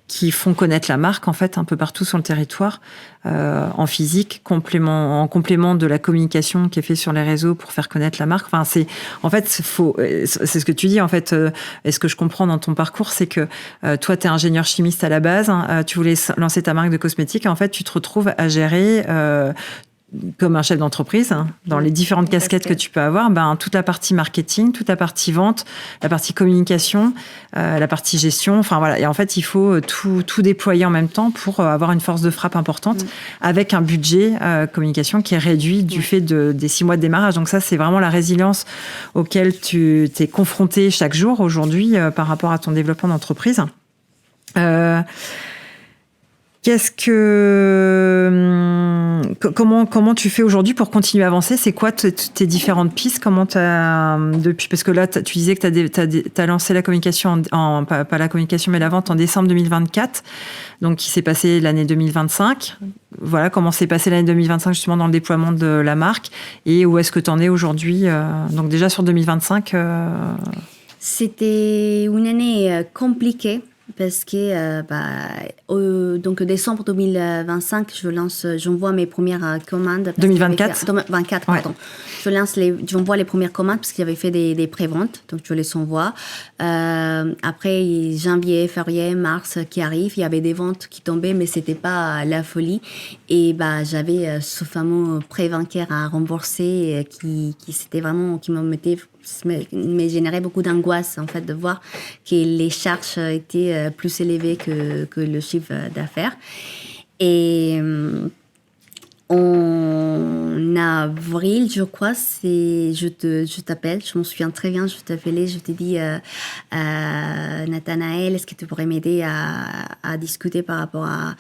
qui font connaître la marque, en fait, un peu partout sur le territoire, en physique, en complément de la communication qui est faite sur les réseaux pour faire connaître la marque. Enfin, c'est ce que tu dis, en fait, et ce que je comprends dans ton parcours, c'est que toi, tu es ingénieur chimiste à la base, tu voulais lancer ta marque de cosmétiques, et en fait, tu te retrouves à gérer comme un chef d'entreprise, dans les différentes casquettes que tu peux avoir, toute la partie marketing, toute la partie vente, la partie communication, la partie gestion, enfin voilà. Et en fait, il faut tout déployer en même temps pour avoir une force de frappe importante avec un budget communication qui est réduit du fait des 6 mois de démarrage. Donc ça, c'est vraiment la résilience auquel tu t'es confronté chaque jour aujourd'hui par rapport à ton développement d'entreprise. Comment tu fais aujourd'hui pour continuer à avancer? C'est quoi tes différentes pistes? Parce que là, tu disais que t'as lancé la communication, pas la communication, mais la vente en décembre 2024. Donc, il s'est passé l'année 2025. Voilà, comment s'est passé l'année 2025 justement dans le déploiement de la marque et où est-ce que tu en es aujourd'hui? Donc, déjà sur 2025. C'était une année compliquée. Parce que donc décembre 2025, j'envoie mes premières commandes. 2024. 2024, pardon. J'envoie les premières commandes parce que j'avais fait des préventes, donc je les envoie. Après janvier, février, mars qui arrivent, il y avait des ventes qui tombaient, mais c'était pas la folie. Et j'avais ce fameux prêt bancaire à rembourser qui me générait beaucoup d'angoisse en fait de voir que les charges étaient plus élevées que le chiffre d'affaires. Et en avril, je crois, je t'appelle, je m'en souviens très bien, je t'appelais, je t'ai dit Nathanaël, est-ce que tu pourrais m'aider à discuter par rapport à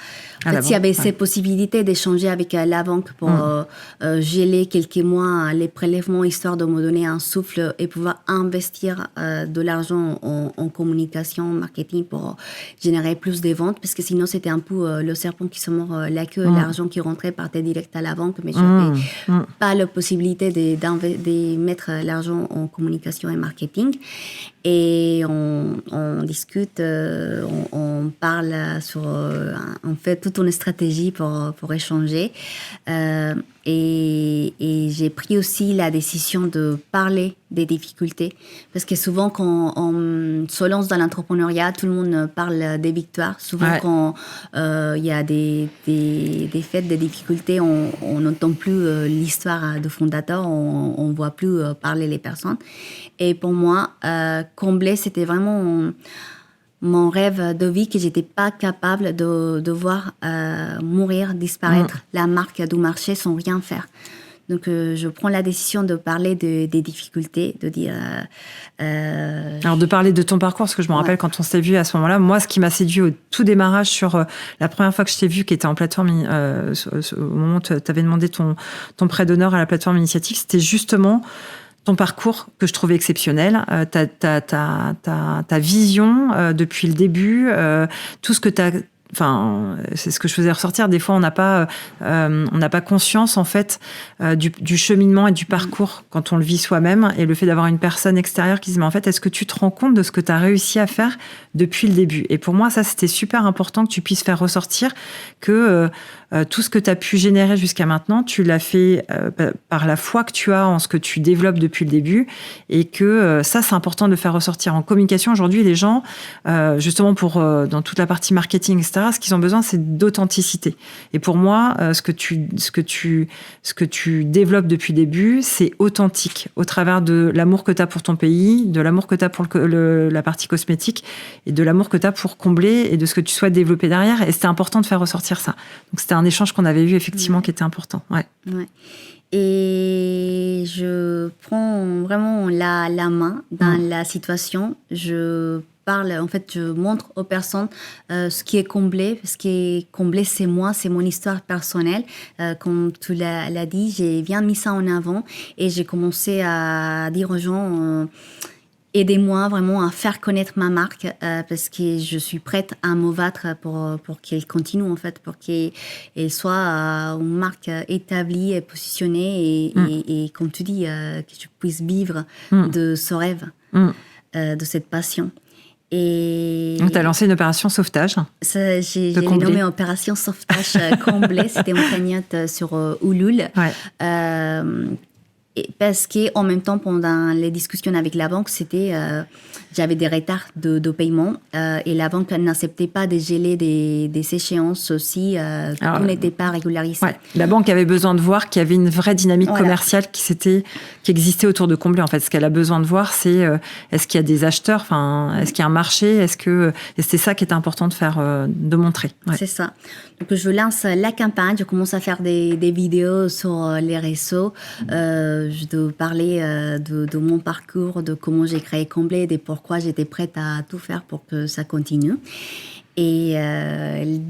s'il y avait cette possibilité d'échanger avec la banque pour geler quelques mois les prélèvements histoire de me donner un souffle et pouvoir investir de l'argent en communication, marketing pour générer plus de ventes, parce que sinon c'était un peu le serpent qui se mord la queue, l'argent qui rentrait partait direct à la banque, mais je n'avais pas la possibilité de mettre l'argent en communication et marketing. Et on discute, on parle sur, on fait toute une stratégie pour échanger. Et j'ai pris aussi la décision de parler des difficultés. Parce que souvent, quand on se lance dans l'entrepreneuriat, tout le monde parle des victoires. Souvent, quand il y a des défaites, des difficultés, on n'entend plus l'histoire de fondateur, on ne voit plus parler les personnes. Et pour moi, combler, c'était vraiment mon rêve de vie que j'étais pas capable de voir mourir, disparaître la marque du marché sans rien faire. Donc, je prends la décision de parler des difficultés, de dire... Alors, de parler de ton parcours, parce que je me rappelle quand on s'est vu à ce moment-là, moi, ce qui m'a séduit au tout démarrage sur la première fois que je t'ai vu, qui était en plateforme, au moment où tu avais demandé ton prêt d'honneur à la plateforme Initiative, c'était justement ton parcours que je trouvais exceptionnel, ta vision depuis le début, tout ce que tu as... Enfin, c'est ce que je faisais ressortir. Des fois, on n'a pas conscience en fait du cheminement et du parcours quand on le vit soi-même. Et le fait d'avoir une personne extérieure qui se dit, mais en fait, est-ce que tu te rends compte de ce que tu as réussi à faire depuis le début? Et pour moi, ça, c'était super important que tu puisses faire ressortir que tout ce que tu as pu générer jusqu'à maintenant, tu l'as fait par la foi que tu as en ce que tu développes depuis le début, et que ça, c'est important de faire ressortir en communication. Aujourd'hui, les gens, justement dans toute la partie marketing, etc., ce qu'ils ont besoin, c'est d'authenticité. Et pour moi, ce que tu développes depuis le début, c'est authentique, au travers de l'amour que tu as pour ton pays, de l'amour que tu as pour la partie cosmétique, et de l'amour que tu as pour combler, et de ce que tu souhaites développer derrière. Et c'était important de faire ressortir ça. Donc, c'était un échange qu'on avait eu, effectivement, qui était important. Ouais. Et je prends vraiment la main dans la situation. Je parle, en fait, je montre aux personnes ce qui est comblé. Ce qui est comblé, c'est moi, c'est mon histoire personnelle. Comme tu l'as dit, j'ai bien mis ça en avant et j'ai commencé à dire aux gens... aidez-moi vraiment à faire connaître ma marque parce que je suis prête à me battre pour qu'elle continue, en fait, pour qu'elle soit une marque établie et positionnée et comme tu dis, que je puisse vivre de ce rêve, de cette passion. Et tu as lancé une opération sauvetage. J'ai nommé opération sauvetage comblé. C'était une cagnotte sur Ulule. Ouais. Parce qu'en même temps, pendant les discussions avec la banque, j'avais des retards de paiement et la banque n'acceptait pas de geler des échéances aussi. Tout n'était pas régularisé. Ouais, la banque avait besoin de voir qu'il y avait une vraie dynamique commerciale qui existait autour de Comblé. En fait, ce qu'elle a besoin de voir, c'est est-ce qu'il y a des acheteurs, est-ce qu'il y a un marché, et c'est ça qui est important de montrer. Ouais. C'est ça. Donc, je lance la campagne, je commence à faire des vidéos sur les réseaux. Je dois parler de mon parcours, de comment j'ai créé Comblé, de pourquoi j'étais prête à tout faire pour que ça continue. Et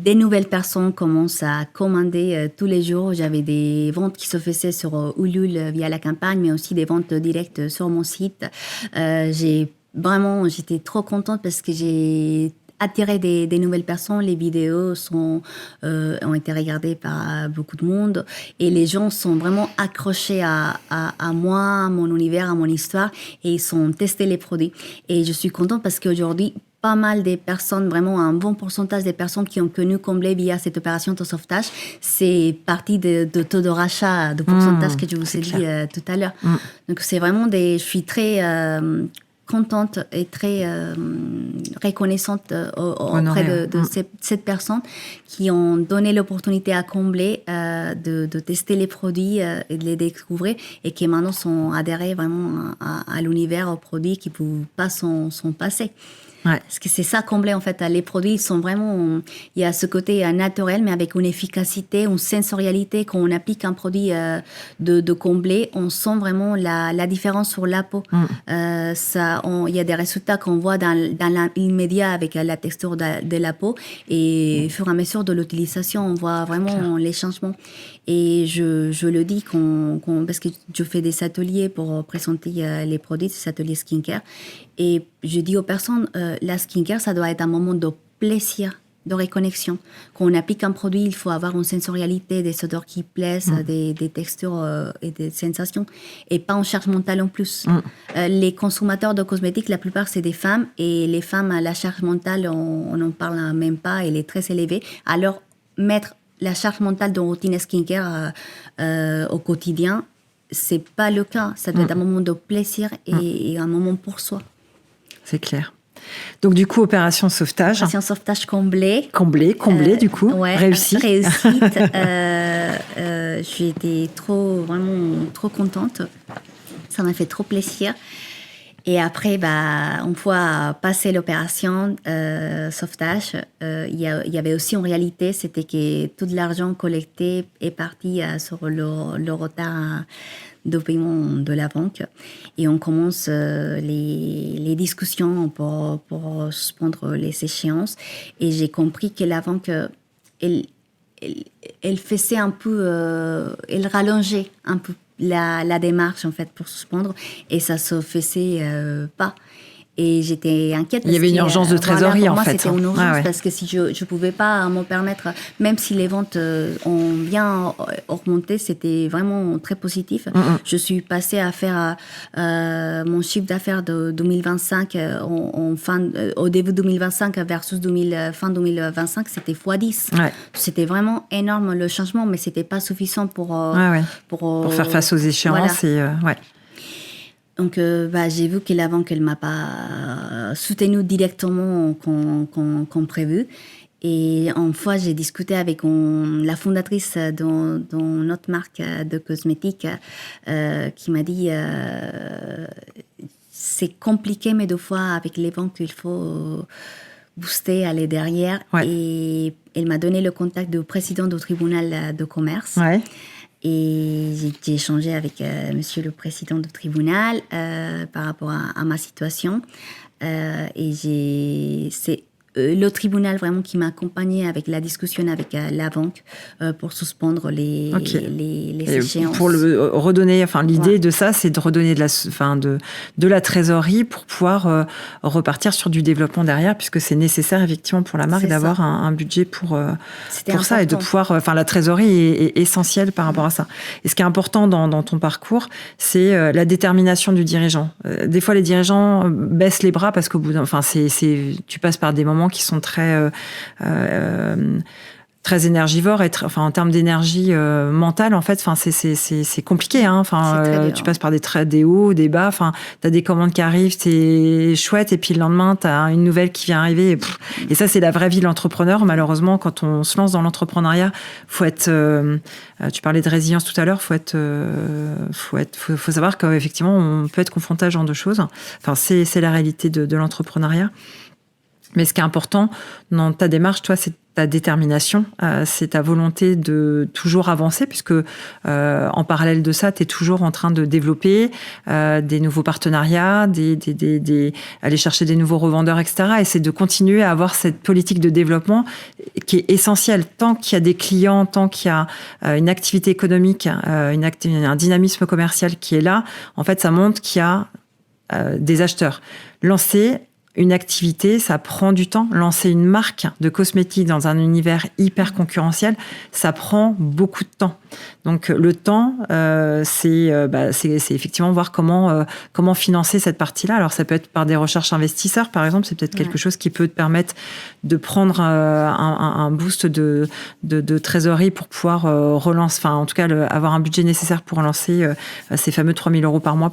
des nouvelles personnes commencent à commander tous les jours. J'avais des ventes qui se faisaient sur Ulule via la campagne, mais aussi des ventes directes sur mon site. J'étais trop contente parce que j'ai attirer des nouvelles personnes. Les vidéos ont été regardées par beaucoup de monde et les gens sont vraiment accrochés à moi, à mon univers, à mon histoire et ils ont testé les produits. Et je suis contente parce qu'aujourd'hui, pas mal des personnes, vraiment un bon pourcentage des personnes qui ont connu Comblé via cette opération de sauvetage, c'est partie de taux de rachat, de pourcentage que je vous ai dit tout à l'heure. Donc c'est vraiment je suis très contente et très reconnaissante auprès de cette personne qui ont donné l'opportunité à Comblé de tester les produits et de les découvrir et qui maintenant sont adhérés vraiment à l'univers, aux produits qui ne peuvent pas s'en passer. Ouais. Parce que c'est ça Comblé, en fait. Les produits sont vraiment... Il y a ce côté naturel, mais avec une efficacité, une sensorialité. Quand on applique un produit de Comblé, on sent vraiment la différence sur la peau. Il y a des résultats qu'on voit dans l'immédiat avec la texture de la peau. Et au fur et à mesure de l'utilisation, on voit vraiment les changements. Et je le dis parce que je fais des ateliers pour présenter les produits, des ateliers skincare. Et je dis aux personnes, la skincare, ça doit être un moment de plaisir, de reconnexion. Quand on applique un produit, il faut avoir une sensorialité, des odeurs qui plaisent, des textures et des sensations, et pas en charge mentale en plus. Les consommateurs de cosmétiques, la plupart, c'est des femmes, et les femmes, la charge mentale, on n'en parle même pas, elle est très élevée. Alors, mettre la charge mentale de routine skincare au quotidien, c'est pas le cas. Ça doit être un moment de plaisir et un moment pour soi. C'est clair. Donc, du coup, opération sauvetage. Opération sauvetage comblé. Comblé, du coup. Ouais, réussite. J'ai été vraiment trop contente. Ça m'a fait trop plaisir. Et après, une fois passé l'opération sauvetage, il y avait aussi une réalité, c'était que tout l'argent collecté est parti sur le retard de paiement de la banque. Et on commence les discussions pour suspendre les échéances. Et j'ai compris que la banque, elle faisait un peu, elle rallongeait un peu la démarche, en fait, pour suspendre. Et ça se faisait pas. Et j'étais inquiète. Il y avait une urgence de trésorerie, en fait. Pour moi, fait. C'était une urgence parce que si je ne pouvais pas me permettre, même si les ventes ont bien augmenté, c'était vraiment très positif. Je suis passée à faire mon chiffre d'affaires de 2025 au début 2025 versus fin 2025, c'était x10. Ouais. C'était vraiment énorme le changement, mais ce n'était pas suffisant pour faire face aux échéances. Voilà. Donc, j'ai vu que la banque, elle ne m'a pas soutenue directement comme prévu. Et une fois, j'ai discuté avec la fondatrice de notre marque de cosmétiques qui m'a dit c'est compliqué, mais deux fois, avec les banques, il faut booster, aller derrière. Ouais. Et elle m'a donné le contact du président du tribunal de commerce. Ouais. Et j'ai échangé avec monsieur le président du tribunal par rapport à ma situation. Et c'est le tribunal vraiment qui m'a accompagnée avec la discussion avec la banque pour suspendre les échéances. Pour redonner, l'idée de ça, c'est de redonner de la trésorerie pour pouvoir repartir sur du développement derrière, puisque c'est nécessaire effectivement pour la marque d'avoir un budget pour ça et de pouvoir. La trésorerie est essentielle par rapport à ça. Et ce qui est important dans ton parcours, c'est la détermination du dirigeant. Des fois, les dirigeants baissent les bras parce qu'au bout tu passes par des moments qui sont très énergivores et en termes d'énergie mentale, en fait, c'est compliqué. Tu passes par des hauts, des bas. T'as des commandes qui arrivent, c'est chouette, et puis le lendemain, t'as une nouvelle qui vient arriver. Et ça, c'est la vraie vie de l'entrepreneur. Malheureusement, quand on se lance dans l'entrepreneuriat, faut être. Tu parlais de résilience tout à l'heure. Faut savoir qu'effectivement, on peut être confronté à ce genre de choses. C'est la réalité de l'entrepreneuriat. Mais ce qui est important dans ta démarche, toi, c'est ta détermination, c'est ta volonté de toujours avancer, puisque en parallèle de ça, tu es toujours en train de développer des nouveaux partenariats, aller chercher des nouveaux revendeurs, etc. Et c'est de continuer à avoir cette politique de développement qui est essentielle. Tant qu'il y a des clients, tant qu'il y a une activité économique, un dynamisme commercial qui est là, en fait, ça montre qu'il y a des acheteurs. Lancer une activité, ça prend du temps. Lancer une marque de cosmétiques dans un univers hyper concurrentiel, ça prend beaucoup de temps. Donc le temps, c'est effectivement voir comment financer cette partie-là. Alors ça peut être par des recherches investisseurs, par exemple. C'est peut-être quelque chose qui peut te permettre de prendre un boost de trésorerie pour pouvoir relancer, en tout cas avoir un budget nécessaire pour relancer ces fameux 3 000 € par mois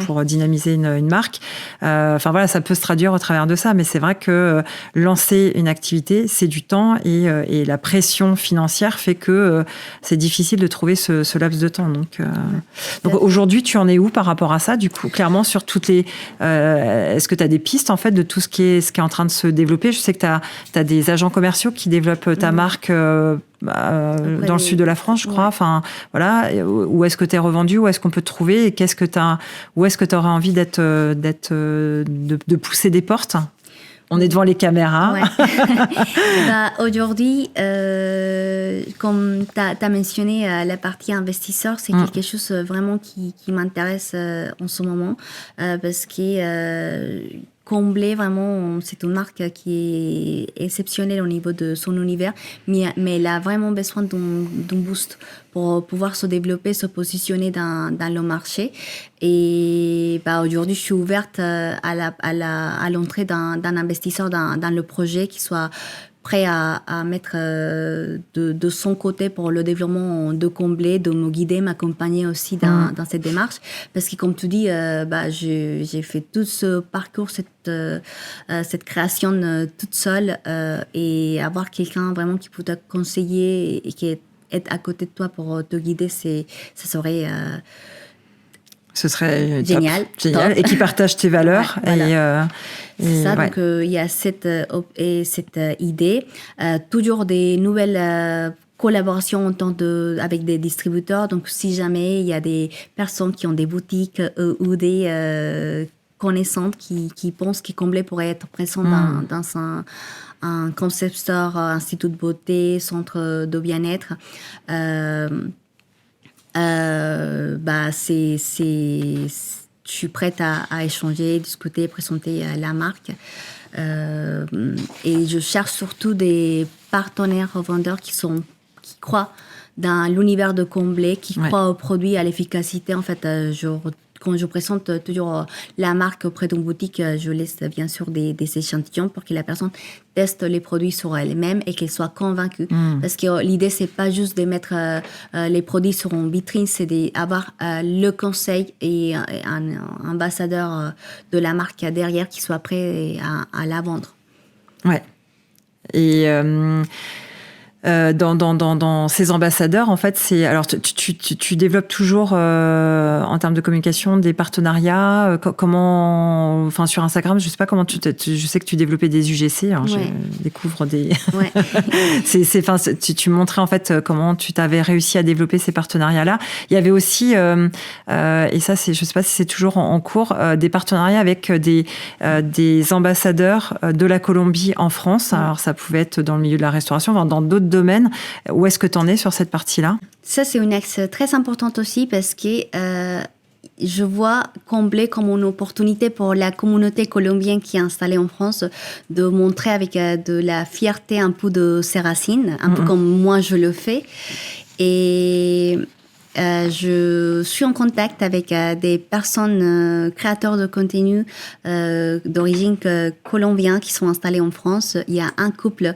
pour dynamiser une marque. Ça peut se traduire au travers de ça, mais c'est vrai que lancer une activité, c'est du temps et la pression financière fait que c'est difficile de trouver ce laps de temps. Donc aujourd'hui, tu en es où par rapport à ça? Du coup, clairement, sur toutes les... est-ce que tu as des pistes, en fait, de tout ce qui est en train de se développer? Je sais que tu as des agents commerciaux qui développent ta marque dans le sud de la France, je crois. Où est-ce que tu es revendu? Où est-ce qu'on peut te trouver? Et où est-ce que tu aurais envie de pousser des portes? On est devant les caméras. Ouais. Aujourd'hui, comme tu as mentionné la partie investisseur, c'est quelque chose vraiment qui m'intéresse en ce moment parce que Comblé, vraiment, c'est une marque qui est exceptionnelle au niveau de son univers, mais elle a vraiment besoin d'un boost pour pouvoir se développer, se positionner dans le marché. Et aujourd'hui, je suis ouverte à l'entrée d'un investisseur dans le projet qui soit prêt à mettre de son côté pour le développement de Comblé, de me guider, m'accompagner aussi dans cette démarche. Parce que comme tu dis, j'ai fait tout ce parcours, cette création toute seule et avoir quelqu'un vraiment qui peut te conseiller et qui est à côté de toi pour te guider, ça serait... Ce serait génial. Et qui partage tes valeurs. C'est ça, donc il y a cette idée. Toujours des nouvelles collaborations avec des distributeurs. Donc, si jamais il y a des personnes qui ont des boutiques ou des connaissantes qui pensent que Comblé pourrait être présent dans un concept store, institut de beauté, centre de bien-être, je suis prête à échanger, discuter, présenter la marque. Et je cherche surtout des partenaires revendeurs qui croient dans l'univers de Comblé, qui croient aux produits, à l'efficacité. En fait, quand je présente toujours la marque auprès d'une boutique, je laisse bien sûr des échantillons pour que la personne teste les produits sur elle-même et qu'elle soit convaincue. Parce que l'idée, c'est pas juste de mettre les produits sur une vitrine, c'est d'avoir le conseil et un ambassadeur de la marque derrière qui soit prêt à la vendre. Ouais. Et... Dans ces ambassadeurs, en fait, alors tu développes toujours en termes de communication des partenariats. Comment, enfin sur Instagram, je sais pas comment je sais que tu développais des UGC. Alors je découvre des. Ouais. Tu montrais en fait comment tu t'avais réussi à développer ces partenariats-là. Il y avait aussi et ça je sais pas si c'est toujours en cours, des partenariats avec des ambassadeurs de la Colombie en France. Alors ça pouvait être dans le milieu de la restauration, dans d'autres domaines. Où est-ce que tu en es sur cette partie-là? Ça, c'est une axe très importante aussi parce que je vois combler comme une opportunité pour la communauté colombienne qui est installée en France de montrer avec de la fierté un peu de ses racines, un peu comme moi je le fais. Et je suis en contact avec des personnes, créateurs de contenu d'origine colombienne qui sont installés en France. Il y a un couple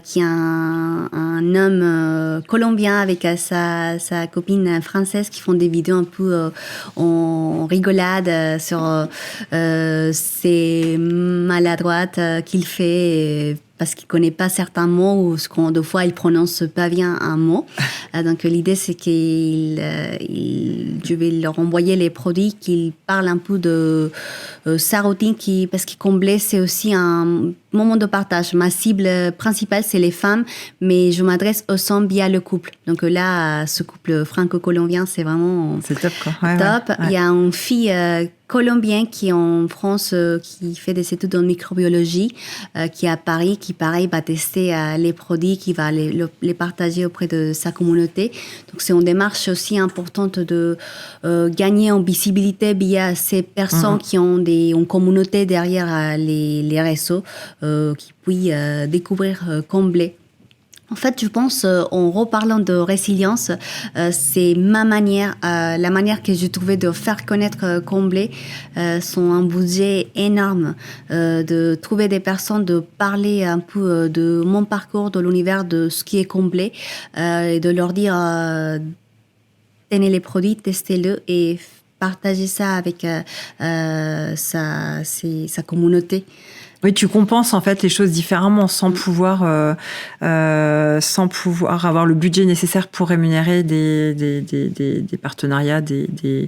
qui est un homme colombien avec sa copine française qui font des vidéos un peu en rigolade sur ces maladroites qu'il fait. Parce qu'il connaît pas certains mots ou des fois il prononce pas bien un mot. Donc l'idée c'est je vais leur envoyer les produits, qu'ils parlent un peu de sa routine, parce qu'il comblait, c'est aussi un moment de partage. Ma cible principale c'est les femmes, mais je m'adresse aux hommes via le couple. Donc là, ce couple franco-colombien, c'est vraiment top, quoi. top. Ouais. Il y a une fille colombienne qui est en France, qui fait des études en microbiologie, qui est à Paris, qui pareil va tester les produits, qui va les partager auprès de sa communauté. Donc c'est une démarche aussi importante de gagner en visibilité via ces personnes qui ont une communauté derrière les réseaux, qui puissent découvrir, combler. En fait, je pense, en reparlant de résilience, c'est ma manière, la manière que j'ai trouvé de faire connaître Combler, sont un budget énorme, de trouver des personnes, de parler un peu de mon parcours, de l'univers, de ce qui est Combler, et de leur dire, tenez les produits, testez-le et partagez ça avec sa communauté. Oui, tu compenses en fait les choses différemment sans pouvoir avoir le budget nécessaire pour rémunérer des partenariats, des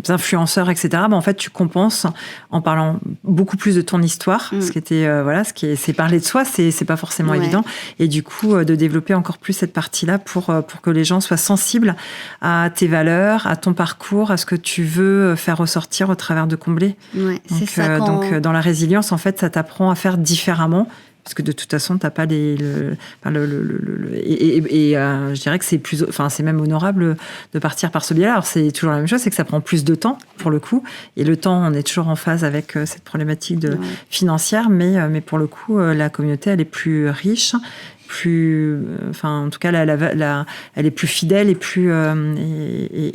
influenceurs, etc. En fait, tu compenses en parlant beaucoup plus de ton histoire, c'est parler de soi, c'est pas forcément évident, et du coup de développer encore plus cette partie-là pour que les gens soient sensibles à tes valeurs, à ton parcours, à ce que tu veux faire ressortir au travers de Combler. Ouais, c'est ça. Donc, dans la résilience, en fait, ça t'apprend à faire différemment. Parce que de toute façon, t'as pas je dirais que c'est même honorable de partir par ce biais-là. Alors, c'est toujours la même chose, c'est que ça prend plus de temps, pour le coup. Et le temps, on est toujours en phase avec cette problématique financière. Mais pour le coup, la communauté, elle est plus riche. En tout cas, elle est plus fidèle et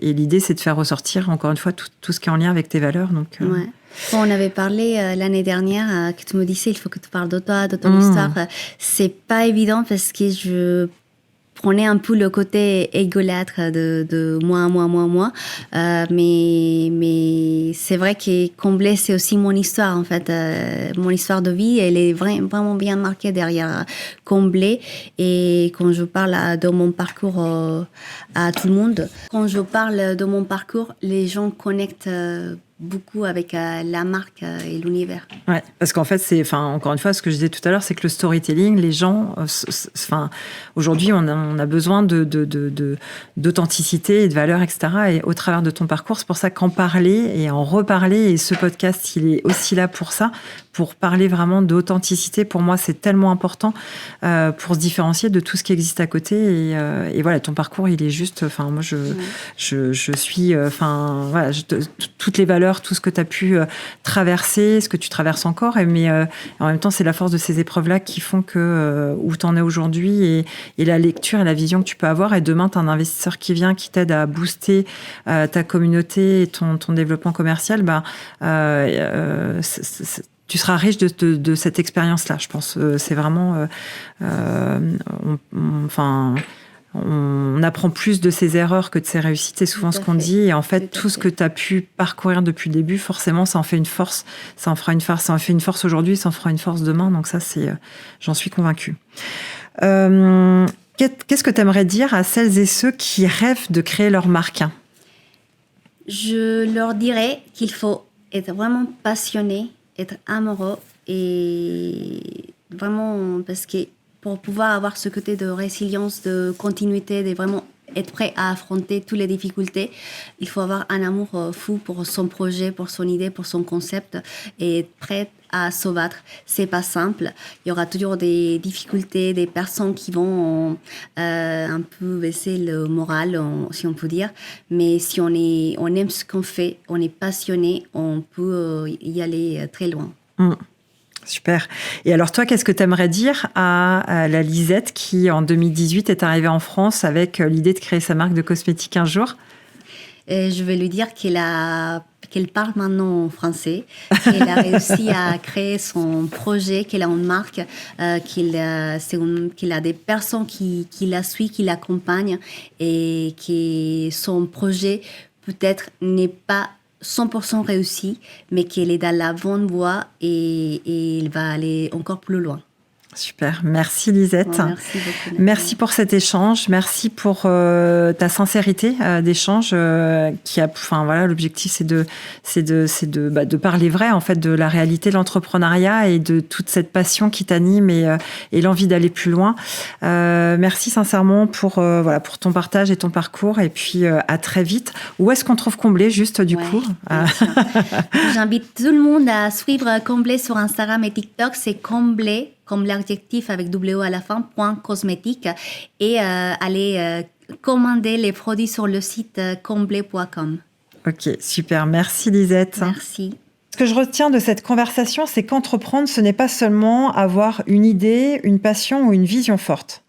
et l'idée, c'est de faire ressortir encore une fois tout ce qui est en lien avec tes valeurs. Donc, Bon, on avait parlé l'année dernière que tu me disais, il faut que tu parles de toi, de ton histoire. C'est pas évident parce que je prenais un peu le côté égolâtre de moi. Mais c'est vrai que Combler, c'est aussi mon histoire, en fait. Mon histoire de vie, elle est vraiment bien marquée derrière Combler. Et quand je parle de mon parcours à tout le monde, quand je parle de mon parcours, les gens connectent beaucoup avec la marque et l'univers. Ouais, parce qu'en fait, encore une fois, ce que je disais tout à l'heure, c'est que le storytelling, les gens, aujourd'hui, on a besoin d'authenticité et de valeur, etc. Et au travers de ton parcours, c'est pour ça qu'en parler et en reparler, et ce podcast, il est aussi là pour ça, pour parler vraiment d'authenticité. Pour moi, c'est tellement important pour se différencier de tout ce qui existe à côté. Et voilà, ton parcours, il est juste. Moi, je suis. Toutes les valeurs, tout ce que tu as pu traverser, ce que tu traverses encore. Mais en même temps, c'est la force de ces épreuves-là qui font que où tu en es aujourd'hui et la lecture et la vision que tu peux avoir. Et demain, tu as un investisseur qui vient, qui t'aide à booster ta communauté et ton développement commercial. Tu seras riche de cette expérience-là, je pense. C'est vraiment... On apprend plus de ses erreurs que de ses réussites, c'est souvent ce qu'on dit. Et en fait, tout ce que tu as pu parcourir depuis le début, forcément, ça en fait une force. Ça en fait une force aujourd'hui, ça en fera une force demain. Donc ça, j'en suis convaincue. Qu'est-ce que tu aimerais dire à celles et ceux qui rêvent de créer leur marque? Je leur dirais qu'il faut être vraiment passionné, être amoureux et vraiment parce que pour pouvoir avoir ce côté de résilience, de continuité, de vraiment être prêt à affronter toutes les difficultés, il faut avoir un amour fou pour son projet, pour son idée, pour son concept et être prêt à se battre. C'est pas simple. Il y aura toujours des difficultés, des personnes qui vont un peu baisser le moral, si on peut dire. Mais si on aime ce qu'on fait, on est passionné, on peut y aller très loin. Super. Et alors toi, qu'est-ce que tu aimerais dire à la Lisette qui, en 2018, est arrivée en France avec l'idée de créer sa marque de cosmétiques un jour? Et je vais lui dire qu'elle parle maintenant français, qu'elle a réussi à créer son projet, qu'elle a une marque, qu'il a des personnes qui la suivent, qui l'accompagnent et que son projet peut-être n'est pas 100% réussi, mais qu'elle est dans la bonne voie et il va aller encore plus loin. Super, merci Lisette. Bon, merci beaucoup. Merci pour cet échange, merci pour ta sincérité d'échange l'objectif c'est de parler vrai en fait de la réalité de l'entrepreneuriat et de toute cette passion qui t'anime et l'envie d'aller plus loin. Merci sincèrement pour ton partage et ton parcours et puis à très vite. Où est-ce qu'on trouve Comblé juste du coup? J'invite tout le monde à suivre Comblé sur Instagram et TikTok, c'est Comblé comme l'adjectif avec W à la fin, .cosmétique et aller commander les produits sur le site comblé.com. Ok, super. Merci Lisette. Merci. Ce que je retiens de cette conversation, c'est qu'entreprendre, ce n'est pas seulement avoir une idée, une passion ou une vision forte.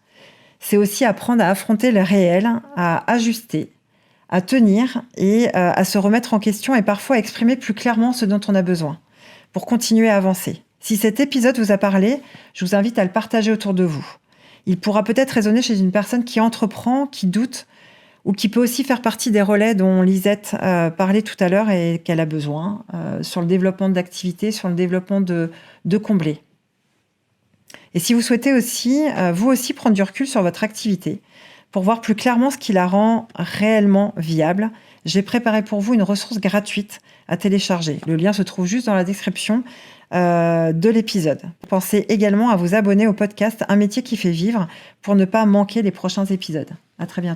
C'est aussi apprendre à affronter le réel, à ajuster, à tenir et à se remettre en question et parfois à exprimer plus clairement ce dont on a besoin pour continuer à avancer. Si cet épisode vous a parlé, je vous invite à le partager autour de vous. Il pourra peut-être résonner chez une personne qui entreprend, qui doute, ou qui peut aussi faire partie des relais dont Lisette parlait tout à l'heure et qu'elle a besoin, sur le développement d'activités, sur le développement de Comblé. Et si vous souhaitez aussi, vous aussi, prendre du recul sur votre activité, pour voir plus clairement ce qui la rend réellement viable, j'ai préparé pour vous une ressource gratuite à télécharger. Le lien se trouve juste dans la description de l'épisode. Pensez également à vous abonner au podcast Un métier qui fait vivre pour ne pas manquer les prochains épisodes. À très bientôt.